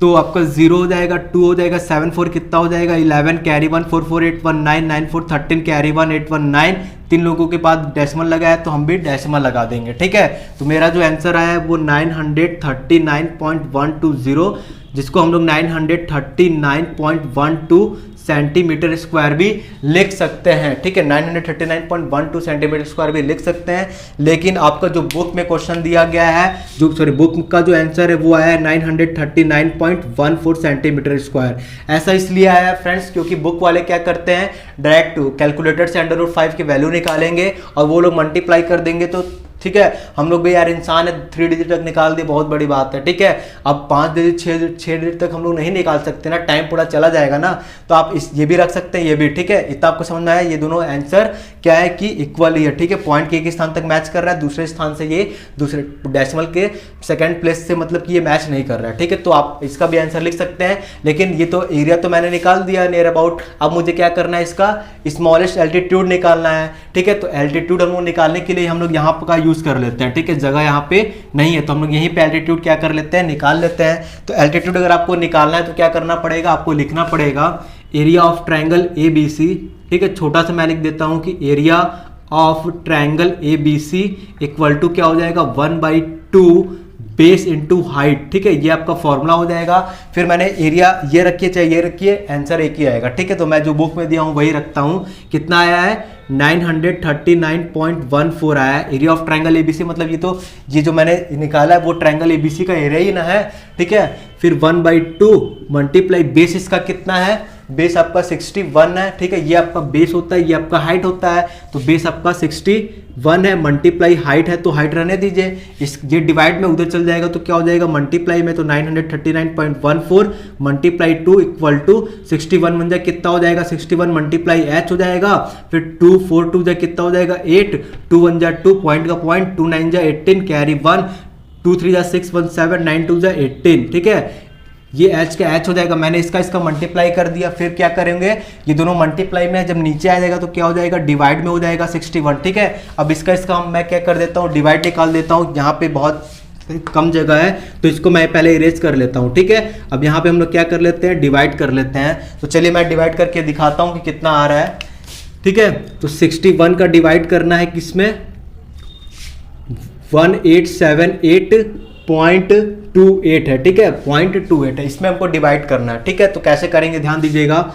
तो आपका 0 हो जाएगा, 2 हो जाएगा, 7 4 कितना हो जाएगा 11, कैरी 1, 4 4 8 1 9, 9 4 13 कैरी 1 8 1 9, 3 लोगों के पास डेसिमल लगा है तो हम भी डेसिमल लगा देंगे, ठीक है। तो मेरा जो आंसर आया है वो 939.120, जिसको हम लोग 939.12 सेंटीमीटर स्क्वायर भी लिख सकते हैं, ठीक है, 939.12 सेंटीमीटर स्क्वायर भी लिख सकते हैं। लेकिन आपका जो बुक में क्वेश्चन दिया गया है, बुक का जो आंसर है वो आया है 939.14 सेंटीमीटर स्क्वायर। ऐसा इसलिए आया है फ्रेंड्स क्योंकि बुक वाले क्या करते हैं, डायरेक्ट कैलकुलेटर से √5 की वैल्यू निकालेंगे और वो लोग मल्टीप्लाई कर देंगे, तो ठीक है, हम लोग भी यार इंसान है, 3 डिजिट तक निकाल दिए, बहुत बड़ी बात है, ठीक है। अब 5 डिजिट 6 डिजिट तक हम लोग नहीं निकाल सकते ना, टाइम पूरा चला जाएगा ना, तो आप ये भी रख सकते हैं, ये भी, ठीक है। इतना आपको समझ में आया, ये दोनों आंसर क्या है कि इक्वल ही है, ठीक है, पॉइंट के एक स्थान तक मैच कर रहा है, दूसरे स्थान से ये दूसरे डेसिमल के सेकंड प्लेस से मतलब कि ये मैच नहीं कर रहा है, ठीक है। तो आप इसका भी आंसर लिख सकते हैं, लेकिन ये तो एरिया तो मैंने निकाल दिया नियर अबाउट। अब मुझे क्या करना है, इसका स्मॉलेस्ट एल्टीट्यूड निकालना है, ठीक है। तो एल्टीट्यूड हम लोग निकालने के लिए हम लोग यहाँ का यूज कर लेते हैं, ठीक है, जगह यहाँ पे नहीं है तो हम लोग यहीं पे एल्टीट्यूड क्या कर लेते हैं, निकाल लेते हैं। तो एल्टीट्यूड अगर आपको निकालना है तो क्या करना पड़ेगा, आपको लिखना पड़ेगा एरिया ऑफ ट्रायंगल ABC, ठीक है, छोटा सा मैं लिख देता हूं कि area of triangle ABC equal to क्या हो जाएगा 1/2 बेस इंटू हाइट, ठीक है, ये आपका फॉर्मूला हो जाएगा। फिर मैंने एरिया ये रखिए चाहे ये रखिए, आंसर एक ही आएगा, ठीक है। तो मैं जो बुक में दिया हूँ वही रखता हूँ। कितना आया है 939.14 आया है एरिया ऑफ ट्रायंगल ABC, मतलब ये जो मैंने निकाला है वो ट्रायंगल ABC का एरिया ही ना है, ठीक है। फिर 1/2 मल्टीप्लाई बेस इसका कितना है बेस आपका 61 है, ठीक है। ये आपका बेस होता है, ये आपका हाइट होता है, तो बेस आपका 61 है, मल्टीप्लाई हाइट है तो हाइट रहने दीजिए। इस ये डिवाइड में उधर चल जाएगा तो क्या हो जाएगा, मल्टीप्लाई में तो 939.14 मल्टीप्लाई 2 इक्वल टू 61 बन जाए, कितना हो जाएगा 61 मल्टीप्लाई एच हो जाएगा, फिर 2 4 2 जाए कितना हो जाएगा 8, 2 1 जा 2, पॉइंट का पॉइंट, 2 9 जा 18, कैरी 1, 2 3 जा 6, 1 7, 9 2 जा 18, ठीक है। ये एच का एच हो जाएगा, मैंने इसका मल्टीप्लाई कर दिया। फिर क्या करेंगे, ये दोनों मल्टीप्लाई में जब नीचे आ जाएगा तो क्या हो जाएगा, डिवाइड में हो जाएगा 61, ठीक है। अब इसका मैं क्या कर देता हूँ, डिवाइड निकाल देता हूँ। यहाँ पे बहुत कम जगह है तो इसको मैं पहले इरेज कर लेता हूँ, ठीक है। अब यहाँ पे हम लोग क्या कर लेते हैं, डिवाइड कर लेते हैं। तो चलिए मैं डिवाइड करके दिखाता हूँ कि कितना आ रहा है, ठीक है। तो 61 का डिवाइड करना है किसमें, 1878.28 है, ठीक है, 0.28 है, इसमें हमको डिवाइड करना है, ठीक है। तो कैसे करेंगे ध्यान दीजिएगा,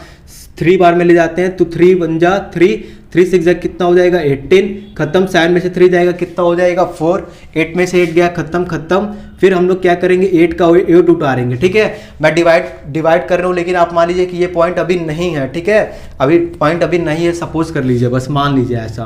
3 बार में ले जाते हैं तो 3 1 जा 3, 3 6 जा कितना हो जाएगा 18, खत्म, 7 में से 3 जाएगा कितना हो जाएगा 4, 8 में से 8 गया खत्म। फिर हम लोग क्या करेंगे, 8 का 8 उतारेंगे, ठीक है। मैं डिवाइड कर रहा हूँ, लेकिन आप मान लीजिए कि ये पॉइंट अभी नहीं है, ठीक है, अभी पॉइंट अभी नहीं है, सपोज कर लीजिए, बस मान लीजिए ऐसा।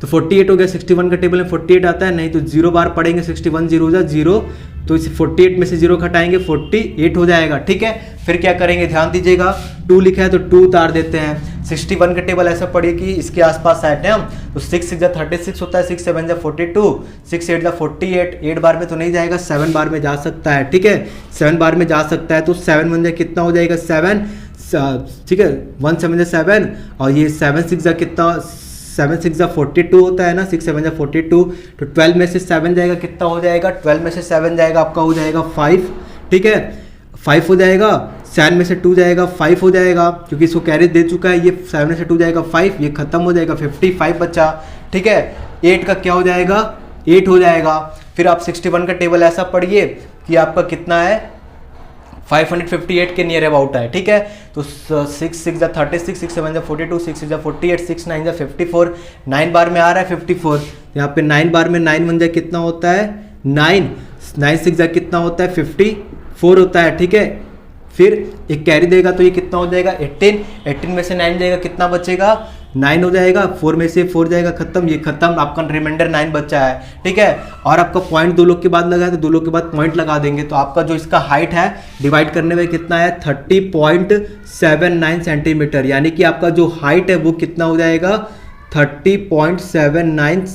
तो 48 हो गया, 61 का टेबल में 48 आता है, नहीं तो 0 बार पढ़ेंगे, 61 0 जा 0, तो इसे 48 में से 0 घटाएंगे 48 हो जाएगा, ठीक है। फिर क्या करेंगे, ध्यान दीजिएगा, 2 लिखा है तो 2 उतार देते हैं। 61 का टेबल ऐसा पढ़िए कि इसके आसपास सेट है हम, तो 6 6 जा 36 होता है, 6 7 जा 42, 6 8 जा 48, 8 बार में तो नहीं जाएगा, 7 बार में जा सकता है, ठीक है, 7 बार में जा सकता है। तो 7 बन जाए कितना हो जाएगा 7, ठीक है, 1 7 जा 7, और ये 7 6 जा कितना, 7 6 जा 42 होता है ना, 6 7 जा 42, तो 12 में से 7 जाएगा कितना हो जाएगा, 12 में से 7 जाएगा आपका हो जाएगा 5, ठीक है, 5 हो जाएगा। 7 में से 2 जाएगा 5 हो जाएगा, क्योंकि इसको कैरी दे चुका है, ये 7 में से 2 जाएगा 5, ये खत्म हो जाएगा, 55 बचा, ठीक है। 8 का क्या हो जाएगा, 8 हो जाएगा। फिर आप 61 का टेबल ऐसा पढ़िए कि आपका कितना है, 558 के नियर अबाउट है, ठीक है। तो 6 6 जा 36, 6 7 जा 42, 6 6 जा 48, 6 9 जा 54, 9 बार में आ रहा है 54, यहाँ पे 9 बार में 9 बन जाए कितना होता है 9, 9 6 जा कितना होता है 54 होता है, ठीक है। फिर एक कैरी देगा तो ये कितना हो जाएगा 18, 18 में से 9 जाएगा कितना बचेगा 9 हो जाएगा, 4 में से 4 जाएगा खत्म, ये खत्म, आपका रिमाइंडर 9 बचा है, ठीक है। और आपका पॉइंट 2 लोग के बाद लगा है तो 2 लोग के बाद पॉइंट लगा देंगे, तो आपका जो इसका हाइट है डिवाइड करने में कितना है 30.79 सेंटीमीटर, यानी कि आपका जो हाइट है वो कितना हो जाएगा 30.79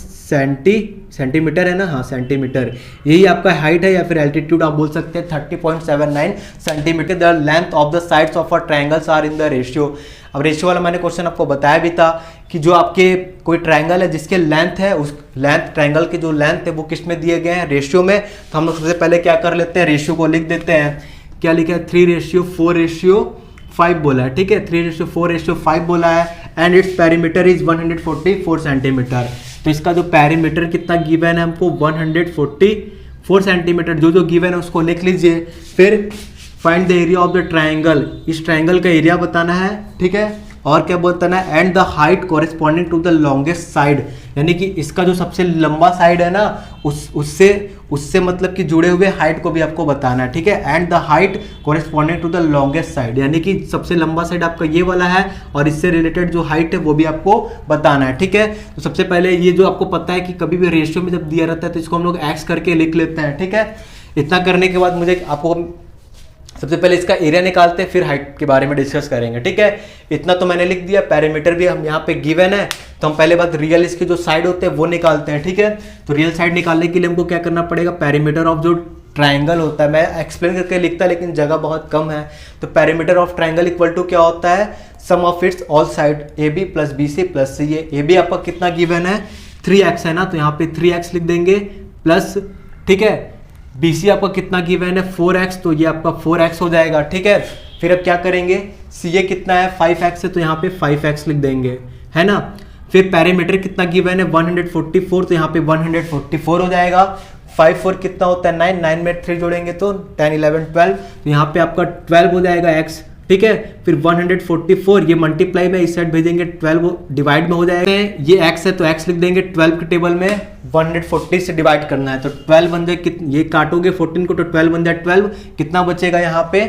सेंटीमीटर है ना, हाँ सेंटीमीटर, यही आपका हाइट है, या फिर एल्टीट्यूड आप बोल सकते हैं 30.79 centimetre. The length of the sides of a triangles are in the ratio. अब रेशियो वाला मैंने क्वेश्चन आपको बताया भी था कि जो आपके कोई ट्रायंगल है जिसके लेंथ है, उस लेंथ ट्रायंगल के जो लेंथ है वो किस में दिए गए हैं, रेशियो में। तो हम लोग सबसे पहले क्या कर लेते हैं, रेशियो को लिख देते हैं। क्या लिखा है 3:4:5 बोला है, ठीक है, 3:4:5 बोला है, and its perimeter is 144 centimetre. तो इसका जो पेरीमीटर कितना गिवन है हमको 144 सेंटीमीटर, जो जो गिवन है उसको लिख लीजिए। फिर find the area of the triangle, इस ट्रायंगल का एरिया बताना है, ठीक है, और क्या बताना है, and the height corresponding to the longest side, यानी कि इसका जो सबसे लंबा साइड है ना उससे मतलब कि जुड़े हुए हाइट को भी आपको बताना है, ठीक है। And the height corresponding to the longest side, यानी कि सबसे लंबा साइड आपका ये वाला है और इससे रिलेटेड जो हाइट है वो भी आपको बताना है, ठीक है। तो सबसे पहले ये जो आपको पता है कि कभी भी रेशियो में जब दिया रहता है तो इसको हम लोग एक्स करके लिख लेते हैं, ठीक है। इतना करने के बाद मुझे आपको सबसे पहले इसका एरिया निकालते हैं, फिर हाइट के बारे में डिस्कस करेंगे, ठीक है। इतना तो मैंने लिख दिया, पैरामीटर भी हम यहाँ पे गिवन है, तो हम पहले बात रियल इसके जो साइड होते हैं वो निकालते हैं, ठीक है। तो रियल साइड निकालने के लिए हमको क्या करना पड़ेगा, पैरामीटर ऑफ जो ट्राइंगल होता है, मैं एक्सप्लेन करके लिखता लेकिन जगह बहुत कम है, तो parameter of triangle equal to क्या होता है, sum of its all side AB plus BC plus C। ये AB आपका कितना गिवन है 3x है ना, तो यहाँ पे 3x लिख देंगे प्लस, ठीक है, BC आपका कितना गिवन है 4x, तो ये आपका 4x हो जाएगा, ठीक है। फिर अब क्या करेंगे, CA कितना है 5x है, तो यहाँ पे 5x लिख देंगे, है ना। फिर पैरामीटर कितना गिवन है 144, तो यहाँ पे 144 हो जाएगा। 5 4 कितना होता है 9, 9 में 3 जोड़ेंगे तो 10 11 12, तो यहाँ पे आपका 12 हो जाएगा x, ठीक है। फिर 144 ये मल्टीप्लाई में इस साइड भेजेंगे, 12 डिवाइड में हो जाएगा, ये x है तो x लिख देंगे, 12 के टेबल में 140 से डिवाइड करना है, तो 12 बन जाए, ये काटोगे 14 को तो 12 बन जाए 12, कितना बचेगा यहाँ पे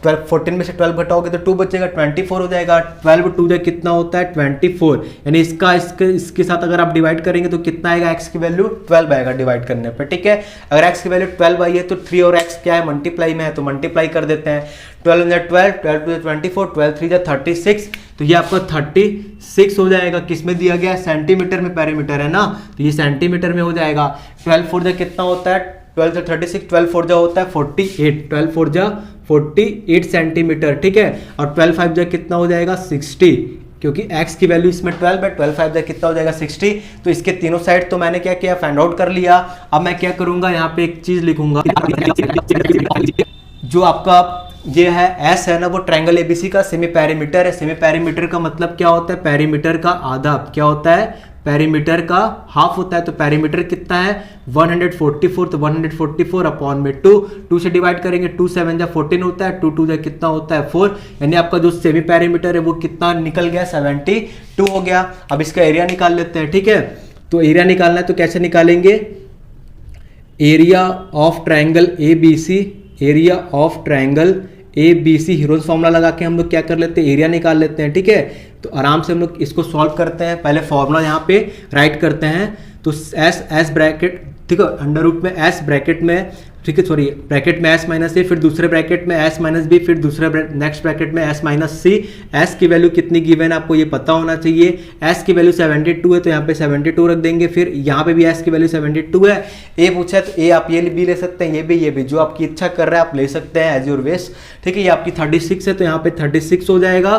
14 में से 12 घटाओगे तो 2 बचेगा, 24 हो जाएगा। 12 2 जा कितना होता है 24, यानी इसके साथ अगर आप डिवाइड करेंगे तो कितना आएगा, x की वैल्यू 12 आएगा डिवाइड करने पे, ठीक है। अगर x की वैल्यू 12 आई है तो 3 और x क्या है, मल्टीप्लाई में है, तो मल्टीप्लाई कर देते हैं। 12 12 12 2 24, 12 3 36, तो ये आपका 36 हो जाएगा। किस में दिया गया है, सेंटीमीटर में, पैरामीटर है ना, तो ये सेंटीमीटर में हो जाएगा। 12 4 जा कितना होता है, 12 से 36, 12 4 जा होता है 48, 12 4 जा 48 सेंटीमीटर, ठीक है। और 12 5 जा कितना हो जाएगा 60, क्योंकि x की वैल्यू इसमें 12 है, 12 5 जा कितना हो जाएगा 60। तो इसके तीनों साइड तो मैंने क्या किया, फाइंड आउट कर लिया। अब मैं क्या करूंगा, यहाँ पे एक चीज लिखूंगा, जो आपका ये है S है ना, वो ट्रायंगल ABC का सेमी पैरीमीटर है। सेमी पैरीमीटर का मतलब क्या होता है, पैरीमीटर का आधा क्या होता है, पैरीमीटर का हाफ होता है। तो पैरीमीटर कितना है 144, तो 144 अपॉन में 2 से डिवाइड करेंगे, 2 7 जा 14 होता है, 2 2 जा कितना होता है 4, यानी आपका जो सेमी पैरीमीटर है वो कितना निकल गया 72 हो गया। अब इसका एरिया निकाल लेते हैं, ठीक है। तो एरिया निकालना है तो कैसे निकालेंगे, area of triangle ABC, area of triangle ABC heroes formula लगा के हम लोग क्या कर लेते हैं, एरिया निकाल लेते हैं, ठीक है। तो आराम से हम लोग इसको सॉल्व करते हैं। पहले फॉर्मूला यहाँ पे राइट करते हैं, तो एस ब्रैकेट, ठीक है, अंडर रूट में एस ब्रैकेट में, ठीक है, सॉरी ब्रैकेट में एस माइनस ए, फिर दूसरे ब्रैकेट में एस माइनस बी, फिर दूसरे नेक्स्ट ब्रैकेट में एस माइनस सी। एस की वैल्यू कितनी गिवन है आपको ये पता होना चाहिए। एस की वैल्यू 72 है, तो यहाँ पे 72 रख देंगे। फिर यहाँ पे भी एस की वैल्यू 72 है। ए पूछा है तो ए आप ये भी ले सकते हैं, ये भी जो आपकी इच्छा कर रहा है आप ले सकते हैं एज योर विश, ठीक है। ये आपकी 36 है, तो यहाँ पे 36 हो जाएगा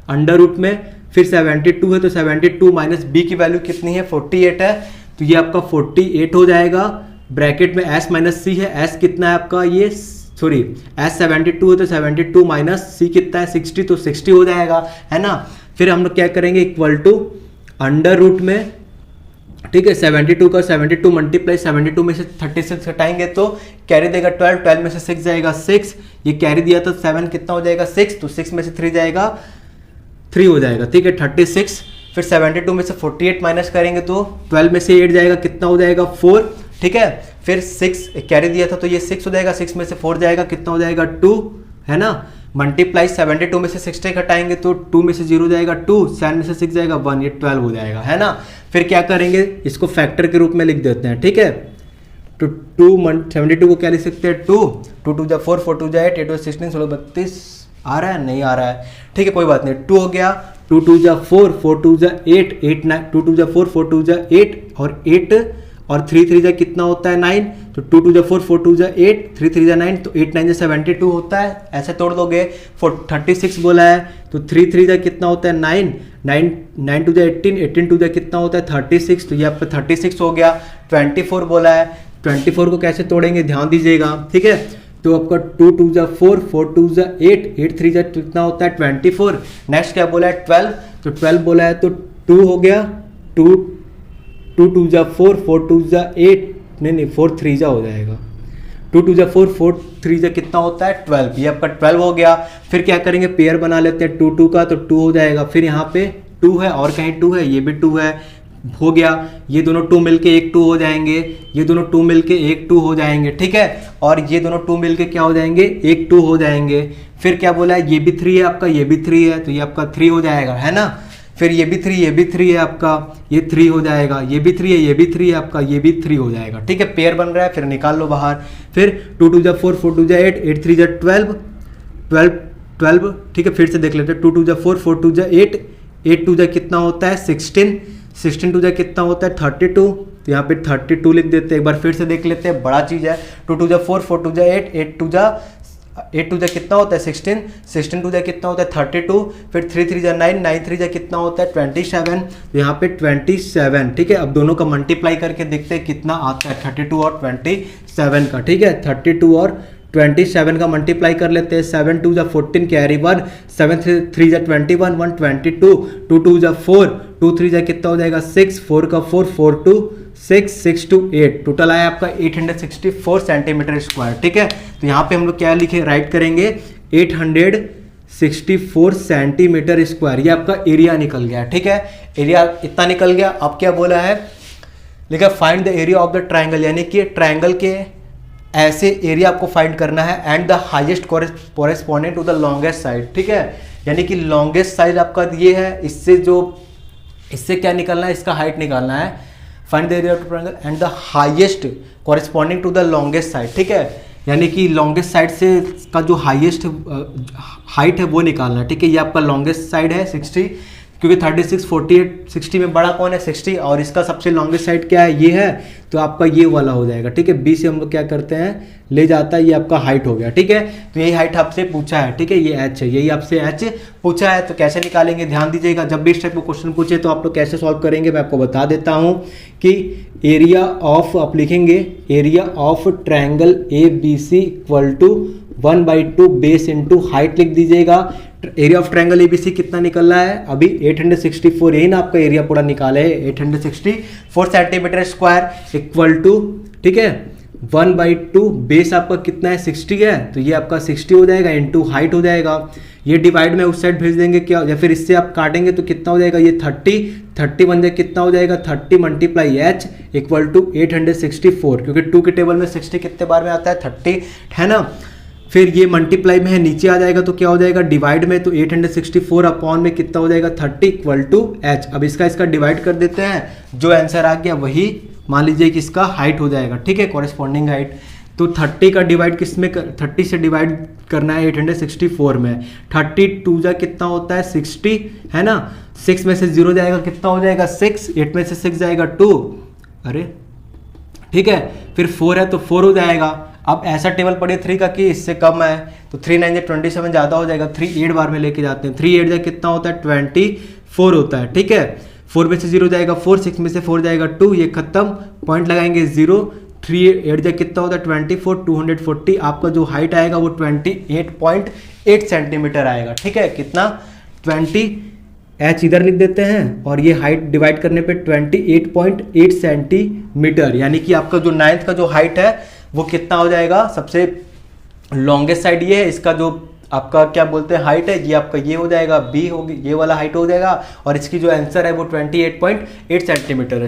अंडर रूट में। फिर 72 है, तो 72 माइनस बी की वैल्यू कितनी है 48 है, तो ये आपका 48 हो जाएगा। ब्रैकेट में s माइनस सी है, s कितना है आपका, ये सॉरी s 72 है, तो 72 माइनस सी कितना है 60, तो 60 हो जाएगा, है ना। फिर हम लोग क्या करेंगे, इक्वल टू अंडर रूट में, ठीक है, 72 का 72 मल्टीप्लाई 72 में से 36 हटाएंगे तो कैरी देगा 12, 12 में से 6 जाएगा 6, ये कैरी दिया तो 7 कितना हो जाएगा 6, तो 6 में से 3 जाएगा 3 हो जाएगा, ठीक है 36। फिर 72 में से 48 माइनस करेंगे तो 12 में से 8 जाएगा, कितना हो जाएगा 4, ठीक है। फिर 6 कैरी दिया था तो ये 6 हो जाएगा, 6 में से 4 जाएगा, कितना हो जाएगा 2, है ना। मल्टीप्लाई 72 में से 60 घटाएंगे तो 2 में से 0 जाएगा 2, 7 में से 6 जाएगा 1, ये 12 हो जाएगा, है ना। फिर क्या करेंगे, इसको फैक्टर के रूप में लिख देते हैं, ठीक है। तो 72 को क्या लिख सकते हैं 2 2 जा 4, 4 2 जा 8, 8 16 16 32 आ रहा है, नहीं आ रहा है, ठीक है कोई बात नहीं। 2 हो गया, 2 2 जा 4, 4 2 जा 8, 8 9, 2 2 जा 4, 4 2 जा 8 और 8 और 3 3 जा कितना होता है 9, तो 2 2 जा 4, 4 2 जा 8, 3 3 जा 9, तो 8 9 जा 72 होता है। ऐसे तोड़ दोगे, 36 बोला है तो 3 3 जा कितना होता है 9, 9 9 2 जा 18, 18 2 जा कितना होता है 36, तो ये आपका 36 हो गया। 24 बोला है, 24 को कैसे तोड़ेंगे ध्यान दीजिएगा, ठीक है। तो आपका 2 2 जा 4, 4 2 जा 8, 8 3 जा कितना होता है 24। नेक्स्ट क्या बोला है 12, तो 12 बोला है तो 2 हो गया, 2 2 जा 4, 4 2 जा 8, नहीं 4 3 जा हो जाएगा, 2 2 जा 4, 4 3 जा कितना होता है 12, ये आपका 12 हो गया। फिर क्या करेंगे, पेयर बना लेते हैं 2 2 का, तो 2 हो जाएगा। फिर यहाँ पे 2 है और कहीं 2 है, ये भी 2 है, हो गया। ये दोनों 2 मिलके एक 2 हो जाएंगे, ये दोनों 2 मिलके एक 2 हो जाएंगे, ठीक है। और ये दोनों 2 मिलके क्या हो जाएंगे, एक 2 हो जाएंगे। फिर क्या बोला है, ये भी 3 है आपका, ये भी 3 है, तो ये आपका 3 हो जाएगा, है ना। फिर ये भी 3, ये भी 3 है आपका, ये 3 हो जाएगा, ये भी 3 है, ये भी 3 है आपका, ये भी 3 हो जाएगा, ठीक है। पेयर बन रहा है, फिर निकाल लो बाहर। फिर 2 2 जा 4, 4 2 जा 8, 8 3 जा 12, 12, ठीक है। फिर से देख लेते हैं, 2 2 जा 4, 4 2 जा 8, 8 2 जा कितना होता है 16, 16 2 जा कितना होता है 32, तो यहाँ पे 32 लिख देते हैं। एक बार फिर से देख लेते हैं, बड़ा चीज़ है। 2 2 जा 4, 4 2 जा 8, 8 2 जा कितना होता है 16, 16 2 जा कितना होता है 32, फिर 3 3 जा 9, 9 3 जा कितना होता है 27, तो यहाँ पे 27, ठीक है। अब दोनों का मल्टीप्लाई करके देखते हैं कितना आता है 32 और 27 का, ठीक है। 32 और 27 का मल्टीप्लाई कर लेते हैं, 7 2 जा 14 कैरी 1, 7 3 जा 21, 1 22, 2 2 जा 4, 2 3 जा कितना हो जाएगा 6, 4 का 4, 4 2 6, 6 2 8, टोटल आया आपका 864 सेंटीमीटर स्क्वायर, ठीक है। तो यहाँ पे हम लोग क्या लिखे, राइट करेंगे 864 सेंटीमीटर स्क्वायर, ये आपका एरिया निकल गया, ठीक है। एरिया इतना निकल गया। अब क्या बोला है, लिखा find the area of the triangle, यानी कि ट्राइंगल के ऐसे एरिया आपको फाइंड करना है and the highest correspondent to the longest side, ठीक है। यानी कि लॉन्गेस्ट साइड आपका ये है, इससे क्या निकालना है, इसका हाइट निकालना है। Find the area of triangle and the highest corresponding to the longest side, ठीक है। यानी कि लॉन्गेस्ट साइड से का जो हाईएस्ट हाइट है वो निकालना है, ठीक है। ये आपका लॉन्गेस्ट साइड है 60, क्योंकि 36, 48, 60 में बड़ा कौन है 60, और इसका सबसे लॉन्गेस्ट साइड क्या है, ये है, तो आपका ये वाला हो जाएगा, ठीक है। बी से हम लोग क्या करते हैं, ले जाता है, ये आपका हाइट हो गया, ठीक है। तो यही हाइट आपसे पूछा है, ठीक है, ये एच है, यही आपसे एच पूछा है। तो कैसे निकालेंगे, ध्यान दीजिएगा, जब भी इस टाइप का क्वेश्चन पूछे तो आप लोग कैसे सॉल्व करेंगे मैं आपको बता देता हूँ कि एरिया ऑफ, आप लिखेंगे area of triangle A B C equal to 1/2 base into height लिख दीजिएगा। एरिया ऑफ ट्रायंगल एबीसी कितना निकल रहा है अभी 864, यही ना आपका एरिया पूरा निकाले है 864 सेंटीमीटर स्क्वायर इक्वल टू, ठीक है, 1/2 बेस आपका कितना है 60 है, तो ये आपका 60 हो जाएगा इंटू हाइट हो जाएगा। ये डिवाइड में उस साइड भेज देंगे क्या, या फिर इससे आप काटेंगे तो कितना हो जाएगा, ये 30 बन जाए, कितना हो जाएगा 30 मल्टीप्लाई एच इक्वल टू 864, क्योंकि 2 के टेबल में 60 कितने बार में आता है 30, है ना। फिर ये मल्टीप्लाई में है, नीचे आ जाएगा तो क्या हो जाएगा डिवाइड में, तो 864 अपॉन में कितना हो जाएगा 30 इक्वल टू एच। अब इसका डिवाइड कर देते हैं, जो आंसर आ गया वही मान लीजिए कि इसका हाइट हो जाएगा, ठीक है, कॉरेस्पॉन्डिंग हाइट। तो 30 का डिवाइड किस में 30 से डिवाइड करना है 864 में, 32 जा कितना होता है 60, है ना। 6 में से 0 जाएगा कितना हो जाएगा 6, 8 में से 6 जाएगा 2, अरे ठीक है, फिर 4 है तो 4 हो जाएगा। अब ऐसा टेबल पढ़िए 3 का कि इससे कम है, तो 3 9 27 ज़्यादा हो जाएगा, 3 8 बार में लेके जाते हैं, 3 8 जाए कितना होता है 24 होता है, ठीक है। 4 में से 0 जाएगा 4, 6 में से 4 जाएगा 2, ये खत्म, पॉइंट लगाएंगे 0, 3 8 जाए कितना होता है 24, 240, आपका जो हाइट आएगा वो 28.8 सेंटीमीटर आएगा, ठीक है। कितना 20 एच इधर लिख देते हैं और ये हाइट डिवाइड करने पे 28.8 सेंटीमीटर, यानी कि आपका जो 9th का जो हाइट है वो कितना हो जाएगा, सबसे लॉन्गेस्ट साइड ये है, इसका जो आपका क्या बोलते हैं हाइट है ये आपका ये हो जाएगा बी होगी, ये वाला हाइट हो जाएगा, और इसकी जो आंसर है वो 28.8 सेंटीमीटर है।